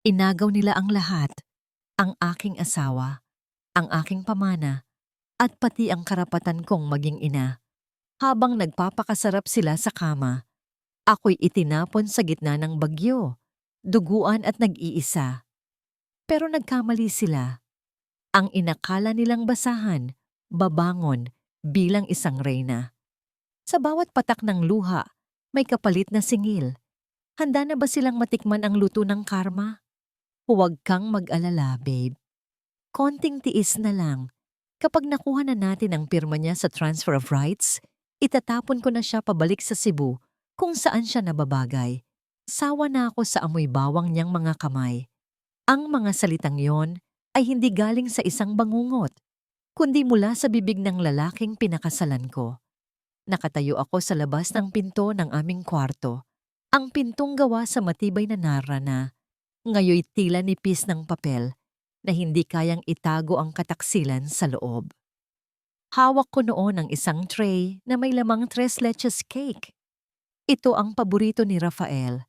Inagaw nila ang lahat, ang aking asawa, ang aking pamana, at pati ang karapatan kong maging ina. Habang nagpapakasarap sila sa kama, ako'y itinapon sa gitna ng bagyo, duguan at nag-iisa. Pero nagkamali sila. Ang inakala nilang basahan, babangon bilang isang reyna. Sa bawat patak ng luha, may kapalit na singil. Handa na ba silang matikman ang luto ng karma? Huwag kang mag-alala, babe. Konting tiis na lang. Kapag nakuha na natin ang pirma niya sa transfer of rights, itatapon ko na siya pabalik sa Cebu kung saan siya nababagay. Sawa na ako sa amoy bawang niyang mga kamay. Ang mga salitang yon ay hindi galing sa isang bangungot, kundi mula sa bibig ng lalaking pinakasalan ko. Nakatayo ako sa labas ng pinto ng aming kwarto. Ang pintong gawa sa matibay na nara na ngayoy tila nipis ng papel na hindi kayang itago ang kataksilan sa loob. Hawak ko noon ang isang tray na may lamang tres leches cake. Ito ang paborito ni Rafael.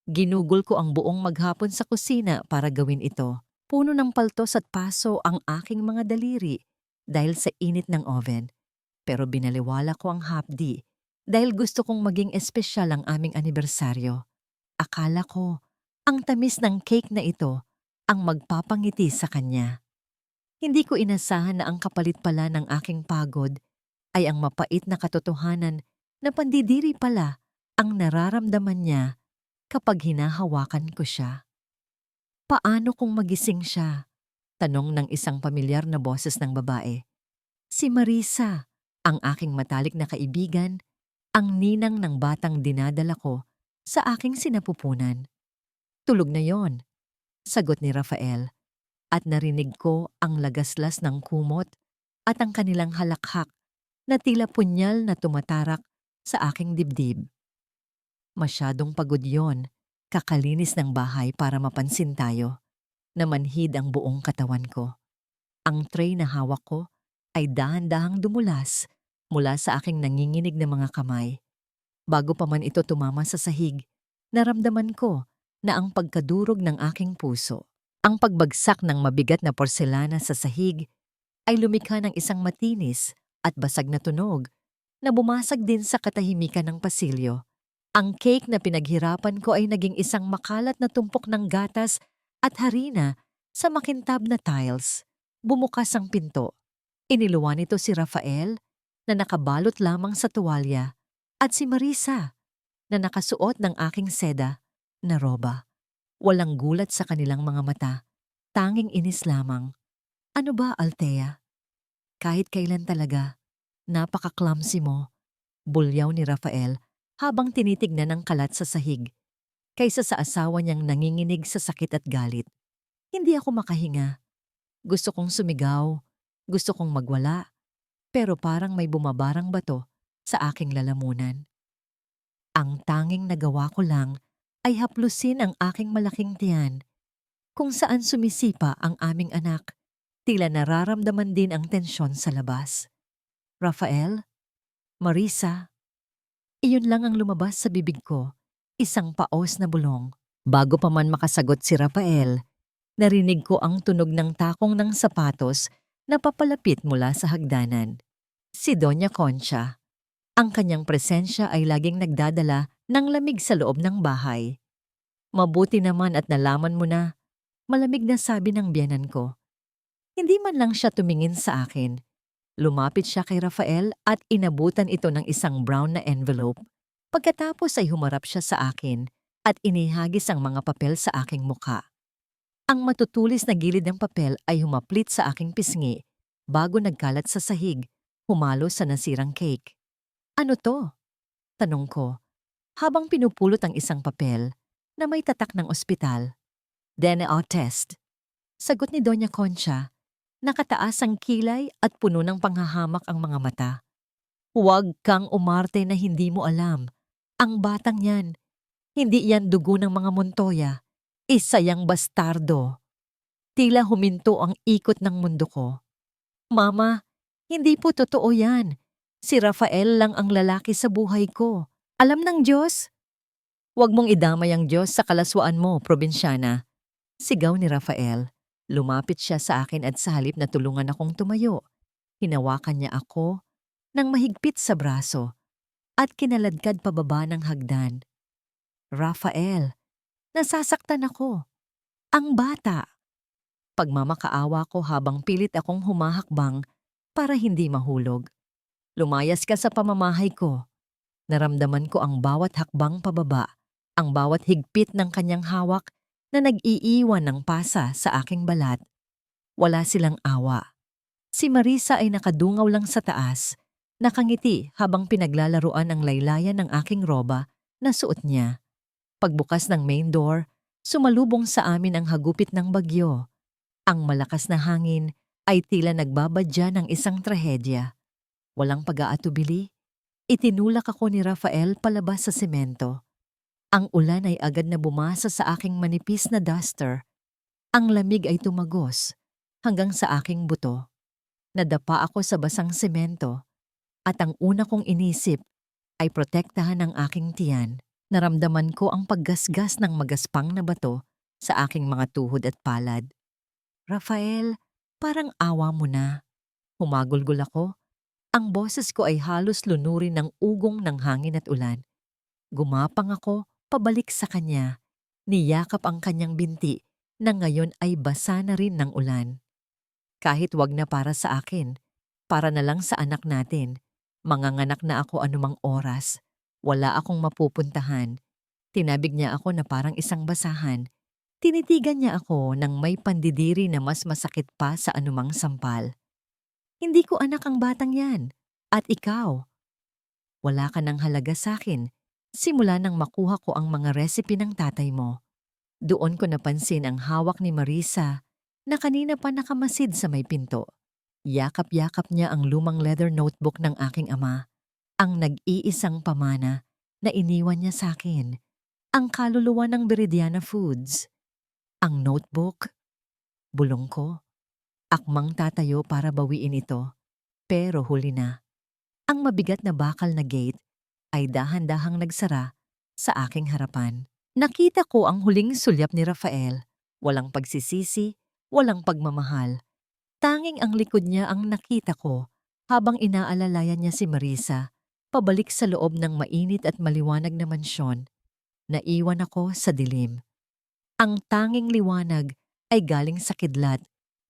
Ginugol ko ang buong maghapon sa kusina para gawin ito. Puno ng paltos at paso ang aking mga daliri dahil sa init ng oven. Pero binaliwala ko ang hapdi dahil gusto kong maging espesyal ang aming anibersaryo. Akala ko, ang tamis ng cake na ito ang magpapangiti sa kanya. Hindi ko inasahan na ang kapalit pala ng aking pagod ay ang mapait na katotohanan na pandidiri pala ang nararamdaman niya kapag hinahawakan ko siya. Paano kung magising siya? Tanong ng isang pamilyar na boses ng babae. Si Marisa, ang aking matalik na kaibigan, ang ninang ng batang dinadala ko sa aking sinapupunan. Tulog na yon, sagot ni Rafael, at narinig ko ang lagaslas ng kumot at ang kanilang halakhak na tila punyal na tumatarak sa aking dibdib. Masyadong pagod yon, kakalinis ng bahay para mapansin tayo. Namanhid ang buong katawan ko. Ang tray na hawak ko ay dahan-dahang dumulas mula sa aking nanginginig na mga kamay. Bago pa man ito tumama sa sahig, naramdaman ko na ang pagkadurog ng aking puso. Ang pagbagsak ng mabigat na porselana sa sahig ay lumikha ng isang matinis at basag na tunog na bumasag din sa katahimikan ng pasilyo. Ang cake na pinaghirapan ko ay naging isang makalat na tumpok ng gatas at harina sa makintab na tiles. Bumukas ang pinto. Iniluwan nito si Rafael na nakabalot lamang sa tuwalya at si Marisa na nakasuot ng aking seda na roba. Walang gulat sa kanilang mga mata, tanging inis lamang. Ano ba, Althea? Kahit kailan talaga, napaka-clumsy mo, bulyaw ni Rafael habang tinitignan ang kalat sa sahig, kaysa sa asawa niyang nanginginig sa sakit at galit. Hindi ako makahinga. Gusto kong sumigaw, gusto kong magwala, pero parang may bumabarang bato sa aking lalamunan. Ang tanging nagawa ko lang ay haplusin ang aking malaking tiyan, kung saan sumisipa ang aming anak. Tila nararamdaman din ang tensyon sa labas. Rafael? Marisa? Iyon lang ang lumabas sa bibig ko, isang paos na bulong. Bago pa man makasagot si Rafael, narinig ko ang tunog ng takong ng sapatos na papalapit mula sa hagdanan. Si Doña Concha. Ang kanyang presensya ay laging nagdadala ng lamig sa loob ng bahay. Mabuti naman at nalaman mo na, malamig na sabi ng biyenan ko. Hindi man lang siya tumingin sa akin. Lumapit siya kay Rafael at inabutan ito ng isang brown na envelope. Pagkatapos ay humarap siya sa akin at inihagis ang mga papel sa aking mukha. Ang matutulis na gilid ng papel ay humaplit sa aking pisngi bago nagkalat sa sahig, humalo sa nasirang cake. Ano to? Tanong ko, habang pinupulot ang isang papel na may tatak ng ospital. DNA test. Sagot ni Doña Concha, nakataas ang kilay at puno ng panghahamak ang mga mata. Huwag kang umarte na hindi mo alam. Ang batang yan, hindi yan dugo ng mga Montoya. Isa yang bastardo. Tila huminto ang ikot ng mundo ko. Mama, hindi po totoo yan. Si Rafael lang ang lalaki sa buhay ko. Alam ng Diyos? Huwag mong idamay ang Diyos sa kalaswaan mo, probinsyana. Sigaw ni Rafael. Lumapit siya sa akin at sa halip na tulungan akong tumayo, hinawakan niya ako ng mahigpit sa braso at kinaladkad pababa ng hagdan. Rafael, nasasaktan ako. Ang bata. Pagmamakaawa ko habang pilit akong humahakbang para hindi mahulog. Lumayas ka sa pamamahay ko. Naramdaman ko ang bawat hakbang pababa, ang bawat higpit ng kanyang hawak na nag-iiwan ng pasa sa aking balat. Wala silang awa. Si Marisa ay nakadungaw lang sa taas, nakangiti habang pinaglalaruan ang laylayan ng aking roba na suot niya. Pagbukas ng main door, sumalubong sa amin ang hagupit ng bagyo. Ang malakas na hangin ay tila nagbabadya ng isang trahedya. Walang pag-aatubili, itinulak ako ni Rafael palabas sa semento. Ang ulan ay agad na bumasa sa aking manipis na duster. Ang lamig ay tumagos hanggang sa aking buto. Nadapa ako sa basang semento at ang una kong inisip ay protektahan ang aking tiyan. Naramdaman ko ang paggasgas ng magaspang na bato sa aking mga tuhod at palad. Rafael, parang awa mo na. Humagulgol ako. Ang boses ko ay halos lunurin ng ugong ng hangin at ulan. Gumapang ako pabalik sa kanya. Niyakap ang kanyang binti na ngayon ay basa na rin ng ulan. Kahit wag na para sa akin, para na lang sa anak natin. Manganganak na ako anumang oras. Wala akong mapupuntahan. Tinabig niya ako na parang isang basahan. Tinitigan niya ako ng may pandidiri na mas masakit pa sa anumang sampal. Hindi ko anak ang batang yan. At ikaw. Wala ka ng halaga sa akin. Simula nang makuha ko ang mga recipe ng tatay mo. Doon ko napansin ang hawak ni Marisa na kanina pa nakamasid sa may pinto. Yakap-yakap niya ang lumang leather notebook ng aking ama. Ang nag-iisang pamana na iniwan niya sa akin. Ang kaluluwa ng Viridiana Foods. Ang notebook. Bulong ko. Akmang tatayo para bawiin ito. Pero huli na. Ang mabigat na bakal na gate ay dahan-dahang nagsara sa aking harapan. Nakita ko ang huling sulyap ni Rafael. Walang pagsisisi, walang pagmamahal. Tanging ang likod niya ang nakita ko habang inaalalayan niya si Marisa pabalik sa loob ng mainit at maliwanag na mansyon. Naiwan ako sa dilim. Ang tanging liwanag ay galing sa kidlat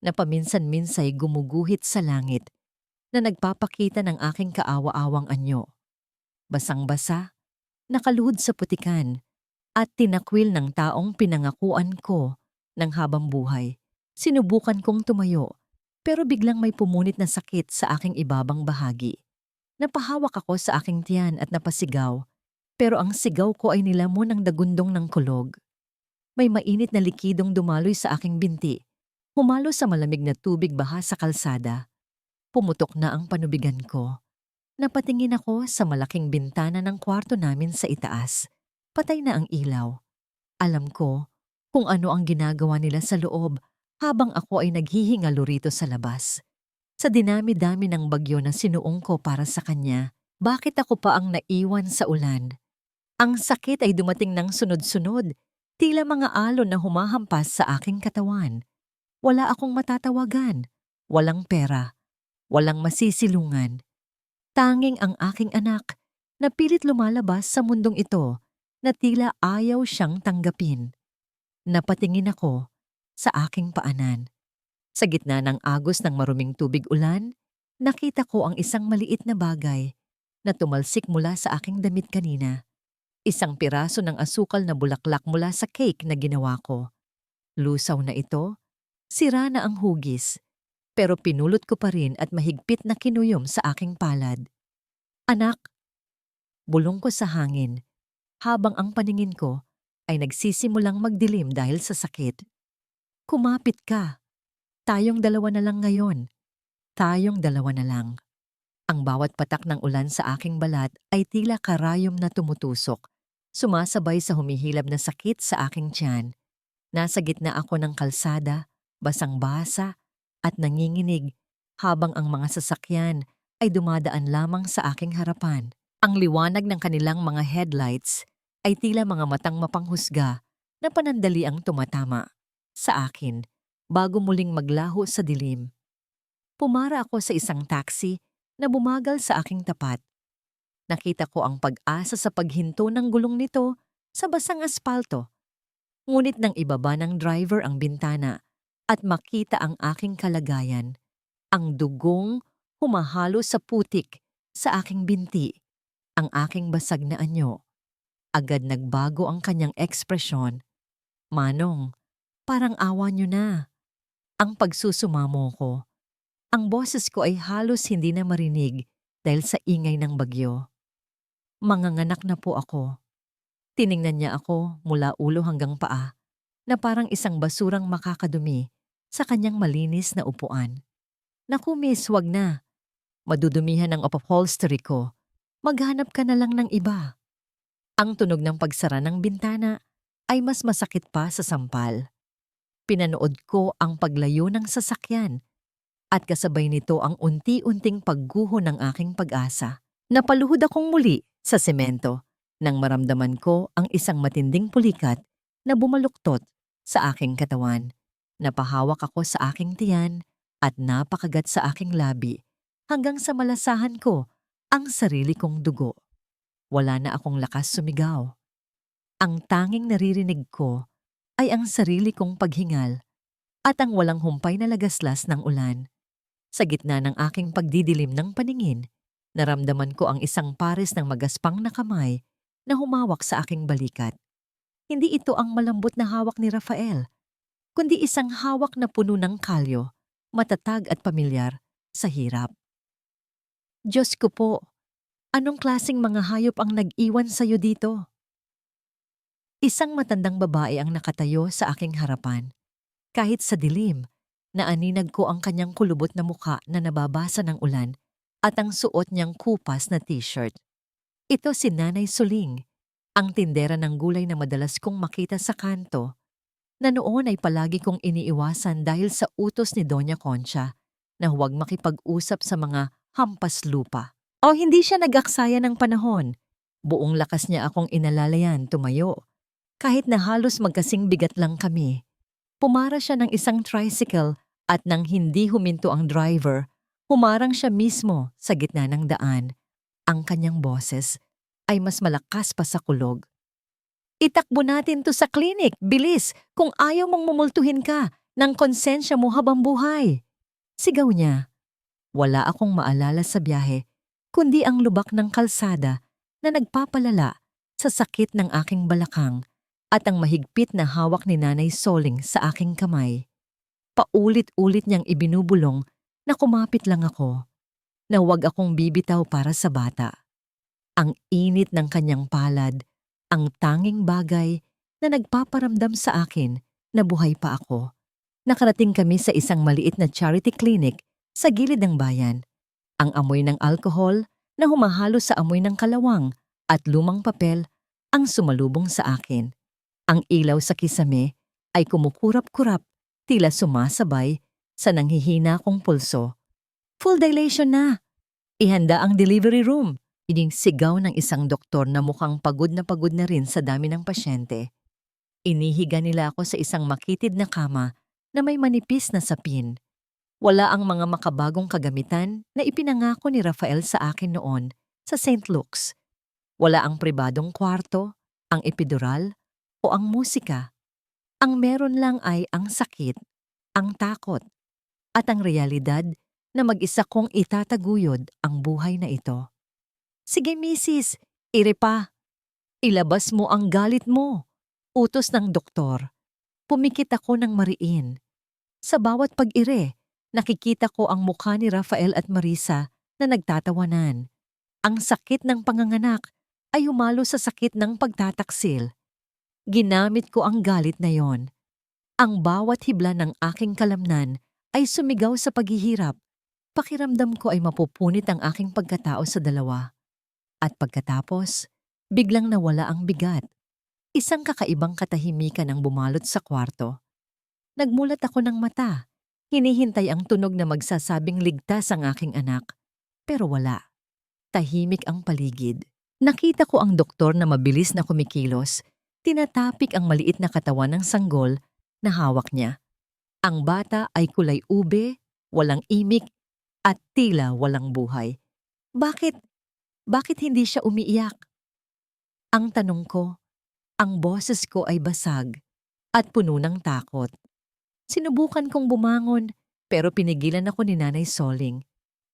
na paminsan-minsay gumuguhit sa langit na nagpapakita ng aking kaawa-awang anyo. Basang-basa, nakaluhod sa putikan, at tinakwil ng taong pinangakuan ko ng habang buhay. Sinubukan kong tumayo, pero biglang may pumunit na sakit sa aking ibabang bahagi. Napahawak ako sa aking tiyan at napasigaw, pero ang sigaw ko ay nilamon ng dagundong ng kulog. May mainit na likidong dumaloy sa aking binti, humalo sa malamig na tubig baha sa kalsada. Pumutok na ang panubigan ko. Napatingin ako sa malaking bintana ng kwarto namin sa itaas. Patay na ang ilaw. Alam ko kung ano ang ginagawa nila sa loob habang ako ay naghihingalo rito sa labas. Sa dinami-dami ng bagyo na sinuong ko para sa kanya, bakit ako pa ang naiwan sa ulan? Ang sakit ay dumating ng sunod-sunod, tila mga alon na humahampas sa aking katawan. Wala akong matatawagan, walang pera, walang masisilungan. Tanging ang aking anak na pilit lumalabas sa mundong ito na tila ayaw siyang tanggapin. Napatingin ako sa aking paanan. Sa gitna ng agos ng maruming tubig ulan, nakita ko ang isang maliit na bagay na tumalsik mula sa aking damit kanina. Isang piraso ng asukal na bulaklak mula sa cake na ginawa ko. Lusaw na ito, sira na ang hugis, pero pinulot ko pa rin at mahigpit na kinuyom sa aking palad. Anak, bulong ko sa hangin, habang ang paningin ko ay nagsisimulang magdilim dahil sa sakit. Kumapit ka. Tayong dalawa na lang ngayon. Tayong dalawa na lang. Ang bawat patak ng ulan sa aking balat ay tila karayom na tumutusok, sumasabay sa humihilab na sakit sa aking tiyan. Nasa gitna ako ng kalsada, basang-basa at nanginginig habang ang mga sasakyan ay dumadaan lamang sa aking harapan. Ang liwanag ng kanilang mga headlights ay tila mga matang mapanghusga na panandali ang tumatama. sa akin bago muling maglaho sa dilim. Pumara ako sa isang taxi na bumagal sa aking tapat. Nakita ko ang pag-asa sa paghinto ng gulong nito sa basang aspalto. Ngunit nang ibaba ng driver ang bintana at makita ang aking kalagayan, ang dugong humahalo sa putik sa aking binti, ang aking basag na anyo. Agad nagbago ang kanyang ekspresyon. "Manong, parang awa niyo na." Ang pagsusumamo ko. Ang boses ko ay halos hindi na marinig dahil sa ingay ng bagyo. "Manganganak na po ako." Tiningnan niya ako mula ulo hanggang paa na parang isang basurang makakadumi sa kanyang malinis na upuan. "Naku miss, wag na. Madudumihan ang upholstery ko. Maghanap ka na lang ng iba." Ang tunog ng pagsara ng bintana ay mas masakit pa sa sampal. Pinanood ko ang paglayo ng sasakyan at kasabay nito ang unti-unting pagguho ng aking pag-asa. Napaluhod akong muli sa semento nang maramdaman ko ang isang matinding pulikat na bumaluktot sa aking katawan. Napahawak ako sa aking tiyan at napakagat sa aking labi hanggang sa malasahan ko ang sarili kong dugo. Wala na akong lakas sumigaw. Ang tanging naririnig ko ay ang sarili kong paghingal at ang walang humpay na lagaslas ng ulan. Sa gitna ng aking pagdidilim ng paningin, naramdaman ko ang isang pares ng magaspang na kamay na humawak sa aking balikat. Hindi ito ang malambot na hawak ni Rafael, kundi isang hawak na puno ng kalyo, matatag at pamilyar sa hirap. "Diyos ko po, anong klaseng mga hayop ang nag-iwan sa'yo dito?" Isang matandang babae ang nakatayo sa aking harapan. Kahit sa dilim, naaninag ko ang kanyang kulubot na muka na nababasa ng ulan at ang suot niyang kupas na t-shirt. Ito si Nanay Suling, ang tindera ng gulay na madalas kong makita sa kanto, na noon ay palagi kong iniiwasan dahil sa utos ni Doña Concha na huwag makipag-usap sa mga hampas lupa. O hindi siya nag-aksaya ng panahon. Buong lakas niya akong inalalayan tumayo. Kahit na halos magkasing bigat lang kami. Pumara siya ng isang tricycle at nang hindi huminto ang driver, humarang siya mismo sa gitna ng daan. Ang kanyang boses ay mas malakas pa sa kulog. "Itakbo natin to sa klinik, bilis, kung ayaw mong mumultuhin ka ng konsensya mo habang buhay." Sigaw niya. Wala akong maalala sa biyahe, kundi ang lubak ng kalsada na nagpapalala sa sakit ng aking balakang at ang mahigpit na hawak ni Nanay Soling sa aking kamay. Paulit-ulit niyang ibinubulong na kumapit lang ako, na huwag akong bibitaw para sa bata. Ang init ng kanyang palad, ang tanging bagay na nagpaparamdam sa akin na buhay pa ako. Nakarating kami sa isang maliit na charity clinic sa gilid ng bayan. Ang amoy ng alkohol na humahalo sa amoy ng kalawang at lumang papel ang sumalubong sa akin. Ang ilaw sa kisame ay kumukurap-kurap, tila sumasabay sa nanghihina kong pulso. "Full dilation na! Ihanda ang delivery room!" Ining sigaw ng isang doktor na mukhang pagod na rin sa dami ng pasyente. Inihiga nila ako sa isang makitid na kama na may manipis na sapin. Wala ang mga makabagong kagamitan na ipinangako ni Rafael sa akin noon sa St. Luke's. Wala ang pribadong kwarto, ang epidural, o ang musika. Ang meron lang ay ang sakit, ang takot, at ang realidad na mag-isa kong itataguyod ang buhay na ito. "Sige misis, ire pa. Ilabas mo ang galit mo," utos ng doktor. Pumikit ako ng mariin. Sa bawat pag-ire, nakikita ko ang mukha ni Rafael at Marisa na nagtatawanan. Ang sakit ng panganganak ay humalo sa sakit ng pagtataksil. Ginamit ko ang galit na yon. Ang bawat hibla ng aking kalamnan ay sumigaw sa paghihirap. Pakiramdam ko ay mapupunit ang aking pagkatao sa dalawa. At pagkatapos, biglang nawala ang bigat. Isang kakaibang katahimikan ang bumalot sa kwarto. Nagmulat ako ng mata. Hinihintay ang tunog na magsasabing ligtas ang aking anak. Pero wala. Tahimik ang paligid. Nakita ko ang doktor na mabilis na kumikilos. Tinatapik ang maliit na katawan ng sanggol na hawak niya. Ang bata ay kulay ube, walang imik, at tila walang buhay. Bakit? Bakit hindi siya umiiyak? Ang tanong ko, ang boses ko ay basag at puno ng takot. Sinubukan kong bumangon pero pinigilan ako ni Nanay Soling.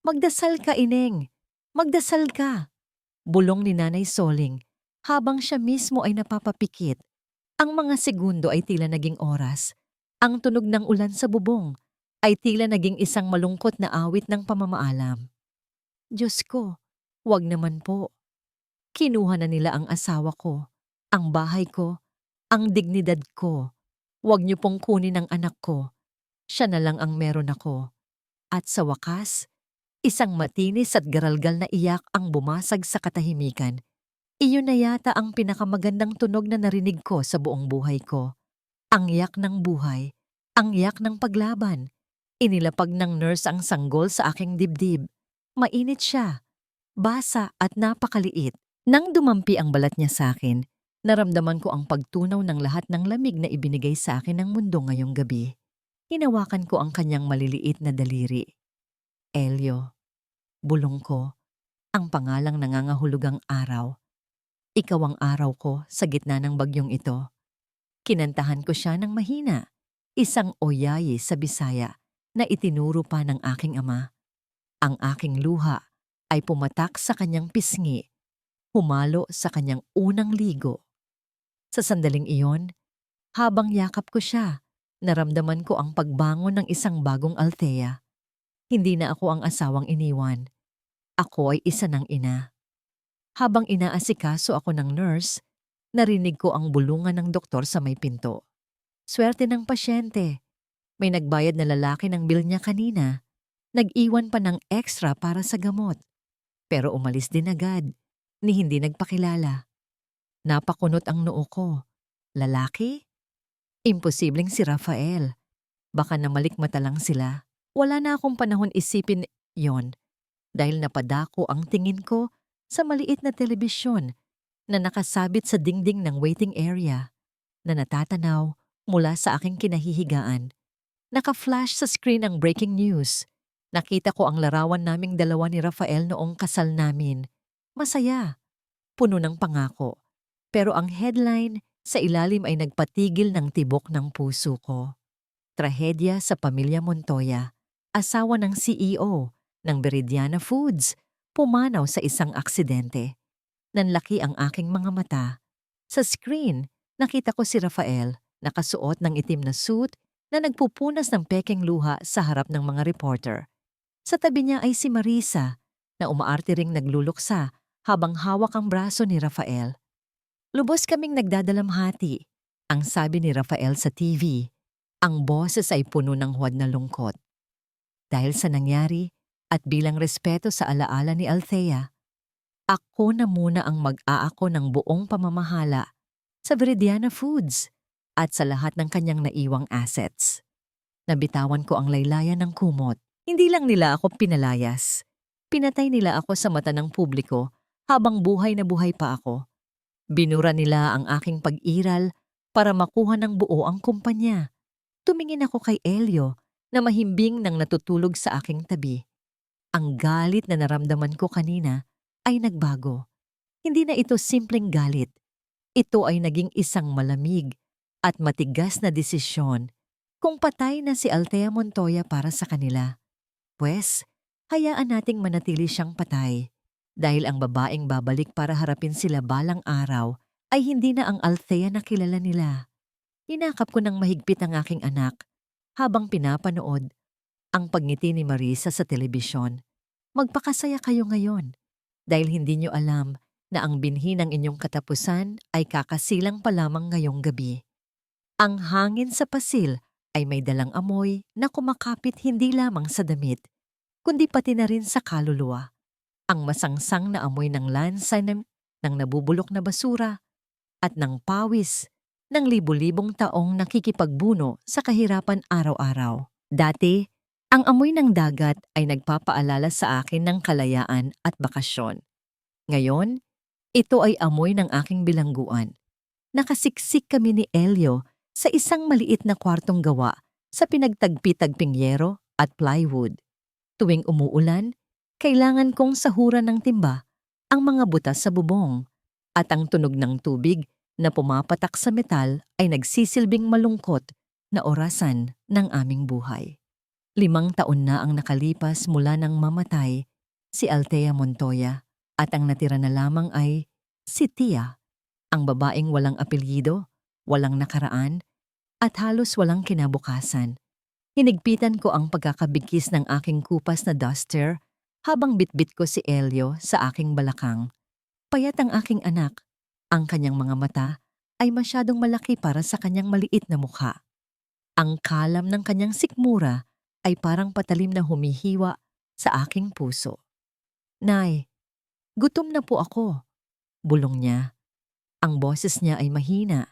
Magdasal ka, Ineng. Magdasal ka. Bulong ni Nanay Soling habang siya mismo ay napapapikit. Ang mga segundo ay tila naging oras. Ang tunog ng ulan sa bubong ay tila naging isang malungkot na awit ng pamamaalam. Diyos ko, wag naman po. Kinuha na nila ang asawa ko, ang bahay ko, ang dignidad ko. Wag niyo pong kunin ang anak ko. Siya na lang ang meron ako. At sa wakas, isang matinis at garalgal na iyak ang bumasag sa katahimikan. Iyon na yata ang pinakamagandang tunog na narinig ko sa buong buhay ko. Ang iyak ng buhay, ang iyak ng paglaban. Inilapag ng nurse ang sanggol sa aking dibdib. Mainit siya, basa at napakaliit. Nang dumampi ang balat niya sa akin, naramdaman ko ang pagtunaw ng lahat ng lamig na ibinigay sa akin ng mundo ngayong gabi. Hinawakan ko ang kanyang maliliit na daliri. Elio, bulong ko, ang pangalang nangangahulugang araw. Ikaw ang araw ko sa gitna ng bagyong ito. Kinantahan ko siya ng mahina, isang oyayi sa Bisaya na itinuro pa ng aking ama. Ang aking luha ay pumatak sa kanyang pisngi, humalo sa kanyang unang ligo. Sa sandaling iyon, habang yakap ko siya, naramdaman ko ang pagbangon ng isang bagong Althea. Hindi na ako ang asawang iniwan. Ako ay isa ng ina. Habang inaasikaso ako ng nurse, narinig ko ang bulungan ng doktor sa may pinto. Swerte ng pasyente. May nagbayad na lalaki ng bill niya kanina. Nag-iwan pa ng extra para sa gamot. Pero umalis din agad, ni hindi nagpakilala. Napakunot ang noo ko. Lalaki? Imposibleng si Rafael. Baka namalikmata lang sila. Wala na akong panahon isipin yon dahil napadako ang tingin ko sa maliit na telebisyon na nakasabit sa dingding ng waiting area na natatanaw mula sa aking kinahihigaan. Naka-flash sa screen ang breaking news. Nakita ko ang larawan naming dalawa ni Rafael noong kasal namin. Masaya, puno ng pangako. Pero ang headline sa ilalim ay nagpatigil ng tibok ng puso ko. Trahedya sa pamilya Montoya, asawa ng CEO ng Veridiana Foods, pumanaw sa isang aksidente. Nanlaki ang aking mga mata. Sa screen, nakita ko si Rafael, nakasuot ng itim na suit na nagpupunas ng pekeng luha sa harap ng mga reporter. Sa tabi niya ay si Marisa, na umaarte ring nagluluksa habang hawak ang braso ni Rafael. Lubos kaming nagdadalamhati, ang sabi ni Rafael sa TV. Ang boses ay puno ng huwad na lungkot. Dahil sa nangyari at bilang respeto sa alaala ni Althea, ako na muna ang mag-aako ng buong pamamahala sa Veridiana Foods at sa lahat ng kanyang naiwang assets. Nabitawan ko ang laylayan ng kumot. Hindi lang nila ako pinalayas. Pinatay nila ako sa mata ng publiko habang buhay na buhay pa ako. Binura nila ang aking pag-iral para makuha ng buo ang kumpanya. Tumingin ako kay Elio na mahimbing nang natutulog sa aking tabi. Ang galit na naramdaman ko kanina ay nagbago. Hindi na ito simpleng galit. Ito ay naging isang malamig at matigas na desisyon kung patay na si Althea Montoya para sa kanila. Pwes, hayaan nating manatili siyang patay dahil ang babaeng babalik para harapin sila balang araw ay hindi na ang Althea na kilala nila. Hinakap ko ng mahigpit ang aking anak habang pinapanood ang pagngiti ni Marisa sa telebisyon. Magpakasaya kayo ngayon dahil hindi niyo alam na ang binhi ng inyong katapusan ay kakasilang pa lamang ngayong gabi. Ang hangin sa pasil ay may dalang amoy na kumakapit hindi lamang sa damit, kundi pati na rin sa kaluluwa. Ang masangsang na amoy ng lansa ng nabubulok na basura at ng pawis ng libu-libong taong nakikipagbuno sa kahirapan araw-araw. Dati, ang amoy ng dagat ay nagpapaalala sa akin ng kalayaan at bakasyon. Ngayon, ito ay amoy ng aking bilangguan. Nakasiksik kami ni Elio sa isang maliit na kwartong gawa sa pinagtagpi-tagping yero at plywood. Tuwing umuulan, kailangan kong sahuran ng timba ang mga butas sa bubong at ang tunog ng tubig na pumapatak sa metal ay nagsisilbing malungkot na orasan ng aming buhay. 5 taon na ang nakalipas mula nang mamatay si Althea Montoya at ang natira na lamang ay si Tia, ang babaeng walang apelyido, walang nakaraan, at halos walang kinabukasan. Hinigpitan ko ang pagkakabigkis ng aking kupas na duster habang bitbit ko si Elio sa aking balakang. Payat ang aking anak. Ang kanyang mga mata ay masyadong malaki para sa kanyang maliit na mukha. Ang kalam ng kanyang sikmura ay parang patalim na humihiwa sa aking puso. Nay, gutom na po ako, bulong niya. Ang boses niya ay mahina,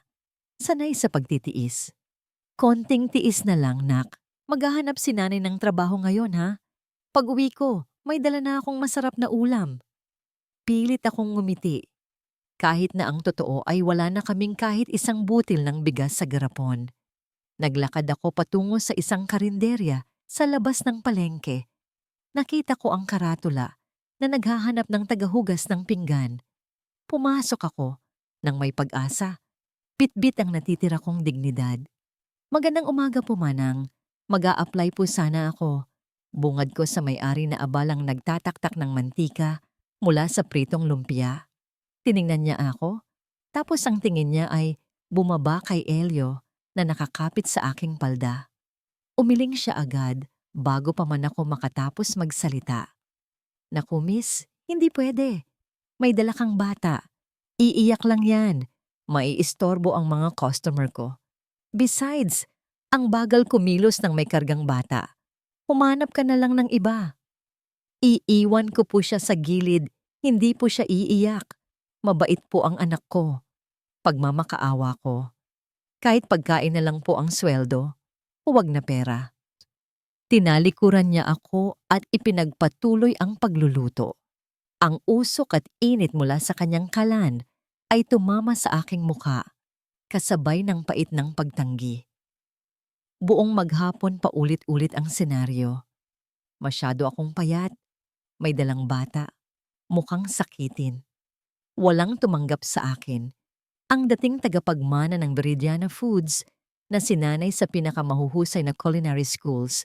sanay sa pagtitiis. Konting tiis na lang, nak. Maghahanap si nanay ng trabaho ngayon, ha? Pag-uwi ko, may dala na akong masarap na ulam. Pilit akong ngumiti. Kahit na ang totoo ay wala na kaming kahit isang butil ng bigas sa garapon. Naglakad ako patungo sa isang karinderya sa labas ng palengke. Nakita ko ang karatula na naghahanap ng tagahugas ng pinggan. Pumasok ako nang may pag-asa. Bitbit ang natitira kong dignidad. Magandang umaga po, Manang. Mag-a-apply po sana ako. Bungad ko sa may-ari na abalang nagtataktak ng mantika mula sa pritong lumpia. Tiningnan niya ako, tapos ang tingin niya ay bumaba kay Elio na nakakapit sa aking palda. Umiling siya agad bago pa man ako makatapos magsalita. Naku, miss, hindi pwede. May dala kang bata. Iiyak lang yan. Maiistorbo ang mga customer ko. Besides, ang bagal kumilos ng may kargang bata. Humanap ka na lang ng iba. Iiwan ko po siya sa gilid, hindi po siya iiyak. Mabait po ang anak ko. Pagmamakaawa ko. Kahit pagkain na lang po ang sweldo, huwag na pera. Tinalikuran niya ako at ipinagpatuloy ang pagluluto. Ang usok at init mula sa kanyang kalan ay tumama sa aking mukha, kasabay ng pait ng pagtanggi. Buong maghapon paulit-ulit ang senaryo. Masyado akong payat, may dalang bata, mukhang sakitin. Walang tumanggap sa akin. Ang dating tagapagmana ng Veridiana Foods na sinanay sa pinakamahuhusay na culinary schools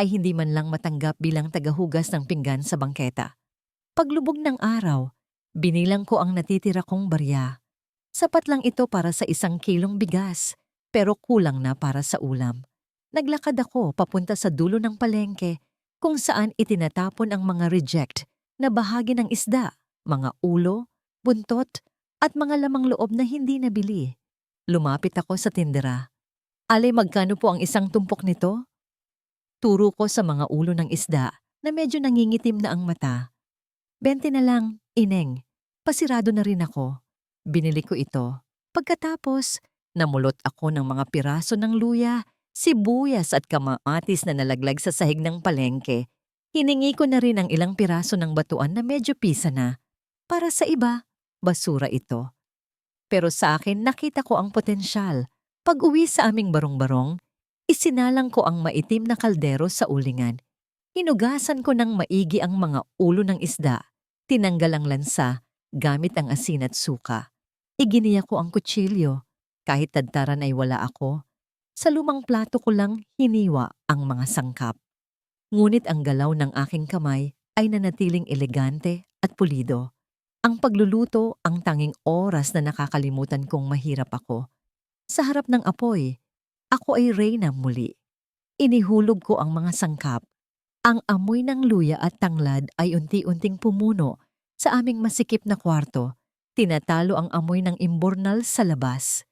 ay hindi man lang matanggap bilang tagahugas ng pinggan sa bangketa. Paglubog ng araw, binilang ko ang natitira kong barya. Sapat lang ito para sa 1 kilong bigas, pero kulang na para sa ulam. Naglakad ako papunta sa dulo ng palengke kung saan itinatapon ang mga reject na bahagi ng isda, mga ulo, buntot, at mga lamang loob na hindi nabili. Lumapit ako sa tindera. "Ale, magkano po ang isang tumpok nito?" Turo ko sa mga ulo ng isda na medyo nangingitim na ang mata. "20 na lang, ineng. Pasirado na rin ako." Binili ko ito. Pagkatapos, namulot ako ng mga piraso ng luya, sibuyas at kamatis na nalaglag sa sahig ng palengke. Hiningi ko na rin ang ilang piraso ng batuan na medyo pisa na. Para sa iba, basura ito. Pero sa akin, nakita ko ang potensyal. Pag-uwi sa aming barong-barong, isinalang ko ang maitim na kaldero sa ulingan. Hinugasan ko ng maigi ang mga ulo ng isda. Tinanggal ang lansa gamit ang asin at suka. Iginiya ko ang kutsilyo. Kahit tadtaran ay wala ako. Sa lumang plato ko lang hiniwa ang mga sangkap. Ngunit ang galaw ng aking kamay ay nanatiling elegante at pulido. Ang pagluluto ang tanging oras na nakakalimutan kong mahirap ako. Sa harap ng apoy, ako ay reyna muli. Inihulog ko ang mga sangkap. Ang amoy ng luya at tanglad ay unti-unting pumuno sa aming masikip na kwarto. Tinatalo ang amoy ng imbornal sa labas.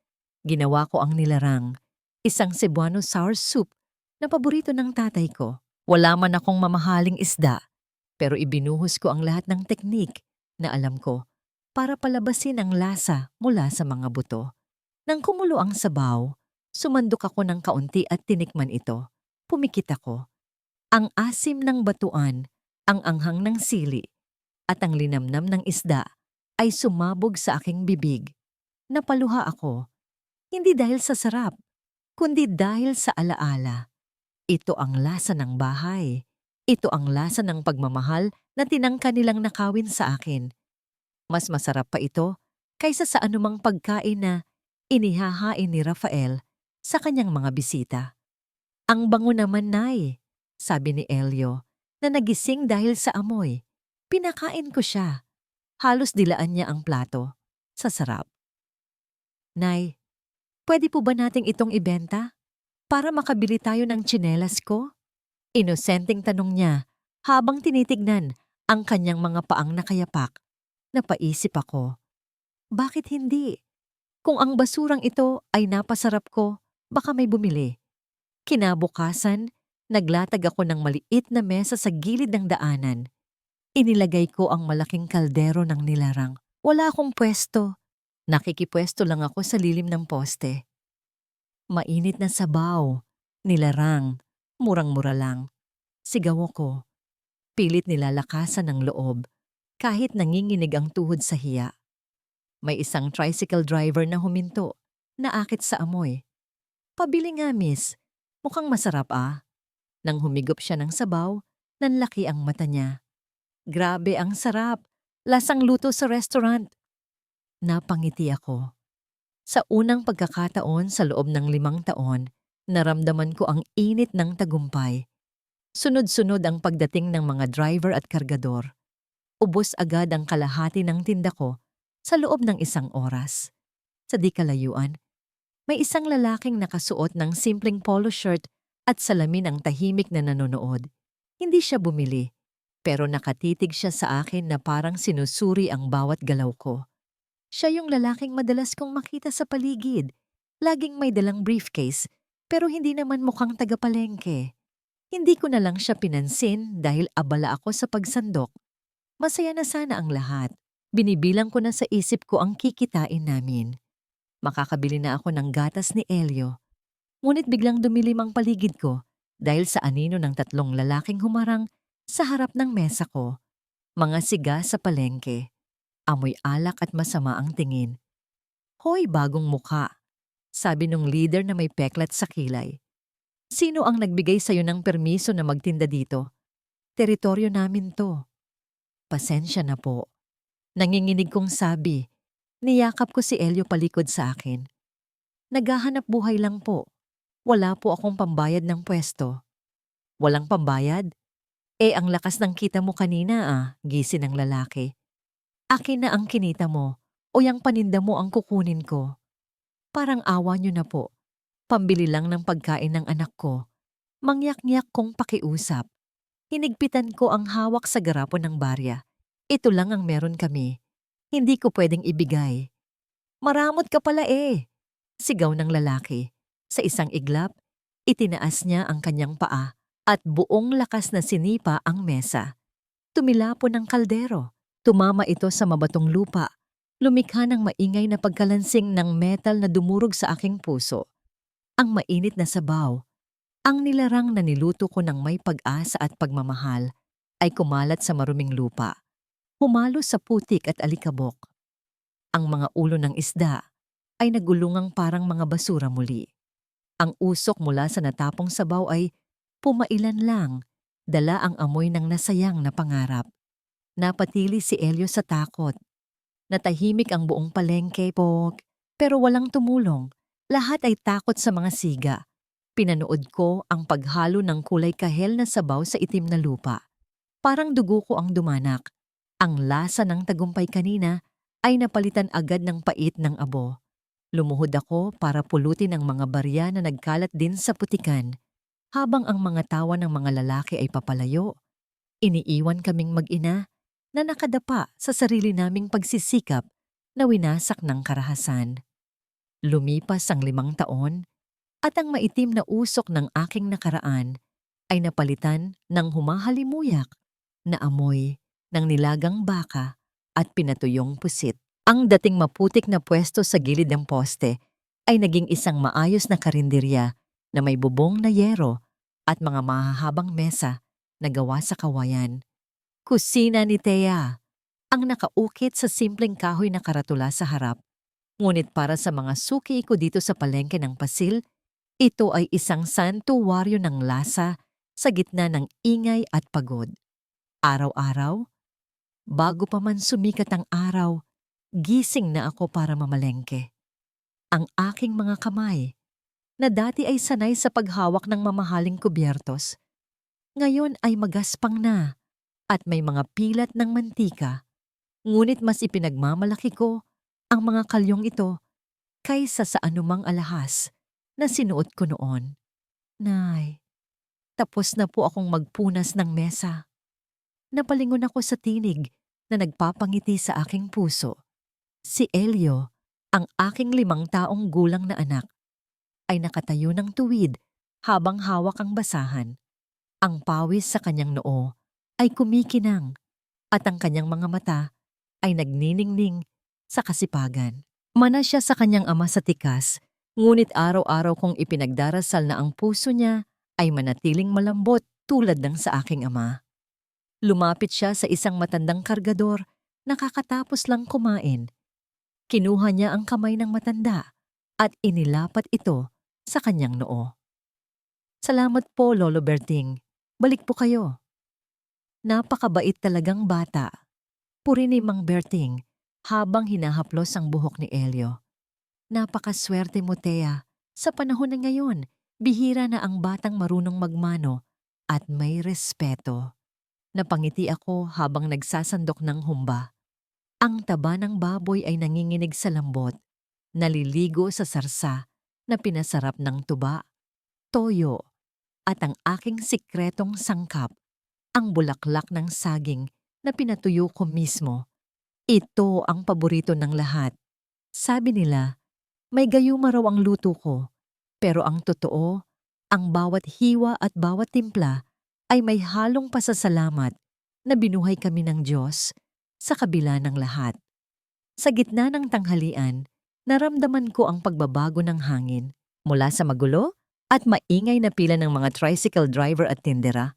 Ginawa ko ang nilarang, isang Cebuano sour soup na paborito ng tatay ko. Wala man akong mamahaling isda, pero ibinuhos ko ang lahat ng teknik na alam ko para palabasin ang lasa mula sa mga buto. Nang kumulo ang sabaw, sumandok ako ng kaunti at tinikman ito. Pumikit ako. Ang asim ng batuan, ang anghang ng sili, at ang linamnam ng isda ay sumabog sa aking bibig. Napaluha ako. Hindi dahil sa sarap, kundi dahil sa alaala. Ito ang lasa ng bahay. Ito ang lasa ng pagmamahal na tinangka nilang nakawin sa akin. Mas masarap pa ito kaysa sa anumang pagkain na inihahain ni Rafael sa kanyang mga bisita. Ang bango naman, Nay, sabi ni Elio na nagising dahil sa amoy. Pinakain ko siya. Halos dilaan niya ang plato. Sa sarap. Nay, pwede po ba nating itong ibenta? Para makabili tayo ng tsinelas ko? Inosenteng tanong niya habang tinitignan ang kanyang mga paang nakayapak. Napaisip ako, bakit hindi? Kung ang basurang ito ay napasarap ko, baka may bumili. Kinabukasan, naglatag ako ng maliit na mesa sa gilid ng daanan. Inilagay ko ang malaking kaldero ng nilarang. Wala akong pwesto. Nakikipwesto lang ako sa lilim ng poste. Mainit na sabaw, nilarang, murang-mura lang. Sigaw ako. Pilit nilalakasan ng loob, kahit nanginginig ang tuhod sa hiya. May isang tricycle driver na huminto, naakit sa amoy. Pabili nga, miss. Mukhang masarap ah. Nang humigop siya ng sabaw, nanlaki ang mata niya. Grabe ang sarap. Lasang luto sa restaurant. Napangiti ako. Sa unang pagkakataon sa loob ng 5 taon, naramdaman ko ang init ng tagumpay. Sunod-sunod ang pagdating ng mga driver at kargador. Ubos agad ang kalahati ng tinda ko sa loob ng 1 oras. Sa di kalayuan, may isang lalaking nakasuot ng simpleng polo shirt at salamin ang tahimik na nanonood. Hindi siya bumili, pero nakatitig siya sa akin na parang sinusuri ang bawat galaw ko. Siya yung lalaking madalas kong makita sa paligid. Laging may dalang briefcase, pero hindi naman mukhang tagapalengke. Hindi ko na lang siya pinansin dahil abala ako sa pagsandok. Masaya na sana ang lahat. Binibilang ko na sa isip ko ang kikitain namin. Makakabili na ako ng gatas ni Elio. Ngunit biglang dumilim ang paligid ko dahil sa anino ng 3 lalaking humarang sa harap ng mesa ko. Mga siga sa palengke. Amoy alak at masama ang tingin. Hoy, bagong mukha, sabi nung leader na may peklat sa kilay. Sino ang nagbigay sa'yo ng permiso na magtinda dito? Teritoryo namin to. Pasensya na po. Nanginginig kong sabi. Niyakap ko si Elio palikod sa akin. Naghahanap buhay lang po. Wala po akong pambayad ng pwesto. Walang pambayad? Ang lakas ng kita mo kanina gisi ng lalaki. Akin na ang kinita mo o yang paninda mo ang kukunin ko. Parang awa niyo na po. Pambili lang ng pagkain ng anak ko. Mangyak-ngyak kong pakiusap. Hinigpitan ko ang hawak sa garapon ng barya. Ito lang ang meron kami. Hindi ko pwedeng ibigay. Maramot ka pala sigaw ng lalaki. Sa isang iglap, itinaas niya ang kanyang paa at buong lakas na sinipa ang mesa. Tumilapon ang kaldero. Tumama ito sa mabatong lupa. Lumikha ng maingay na pagkalansing ng metal na dumurog sa aking puso. Ang mainit na sabaw, ang nilarang na niluto ko ng may pag-asa at pagmamahal, ay kumalat sa maruming lupa. Humalo sa putik at alikabok. Ang mga ulo ng isda ay nagulungang parang mga basura muli. Ang usok mula sa natapong sabaw ay pumailan lang, dala ang amoy ng nasayang na pangarap. Napatili si Elio sa takot. Natahimik ang buong palengke, pero walang tumulong. Lahat ay takot sa mga siga. Pinanood ko ang paghalo ng kulay kahel na sabaw sa itim na lupa. Parang dugo ko ang dumanak. Ang lasa ng tagumpay kanina ay napalitan agad ng pait ng abo. Lumuhod ako para pulutin ang mga barya na nagkalat din sa putikan, habang ang mga tawa ng mga lalaki ay papalayo. Iniiwan kaming mag-ina na nakadapa sa sarili naming pagsisikap na winasak ng karahasan. Lumipas ang 5 taon at ang maitim na usok ng aking nakaraan ay napalitan ng humahalimuyak na amoy ng nilagang baka at pinatuyong pusit. Ang dating maputik na pwesto sa gilid ng poste ay naging isang maayos na karinderya na may bubong na yero at mga mahahabang mesa na gawa sa kawayan. Kusina ni Thea, ang nakaukit sa simpleng kahoy na karatula sa harap. Ngunit para sa mga suki ko dito sa palengke ng pasil, Ito ay isang santuwaryo ng lasa sa gitna ng ingay at pagod. Araw-araw, bago pa man sumikat ang araw, gising na ako para mamalengke. Ang aking mga kamay, na dati ay sanay sa paghawak ng mamahaling kubyertos, ngayon ay magaspang na at may mga pilat ng mantika, ngunit mas ipinagmamalaki ko ang mga kalyong ito kaysa sa anumang alahas na sinuot ko noon. Nay, tapos na po akong magpunas ng mesa. Napalingon ako sa tinig na nagpapangiti sa aking puso. Si Elio, ang aking 5 taong gulang na anak, ay nakatayo ng tuwid habang hawak ang basahan. Ang pawis sa kanyang noo ay kumikinang at ang kanyang mga mata ay nagniningning sa kasipagan. Mana siya sa kanyang ama sa tikas, ngunit araw-araw kong ipinagdarasal na ang puso niya ay manatiling malambot tulad ng sa aking ama. Lumapit siya sa isang matandang kargador na kakatapos lang kumain. Kinuha niya ang kamay ng matanda at inilapat ito sa kanyang noo. Salamat po, Lolo Berting. Balik po kayo. Napakabait talagang bata. Puri ni Mang Berting habang hinahaplos ang buhok ni Elio. Napakaswerte mo, Thea. Sa panahon na ngayon, bihira na ang batang marunong magmano at may respeto. Napangiti ako habang nagsasandok ng humba. Ang taba ng baboy ay nanginginig sa lambot, naliligo sa sarsa na pinasarap ng tuba, toyo, at ang aking sikretong sangkap, ang bulaklak ng saging na pinatuyo ko mismo. Ito ang paborito ng lahat. Sabi nila, may gayuma raw ang luto ko, pero ang totoo, ang bawat hiwa at bawat timpla ay may halong pasasalamat na binuhay kami ng Diyos sa kabila ng lahat. Sa gitna ng tanghalian, naramdaman ko ang pagbabago ng hangin mula sa magulo at maingay na pila ng mga tricycle driver at tindera.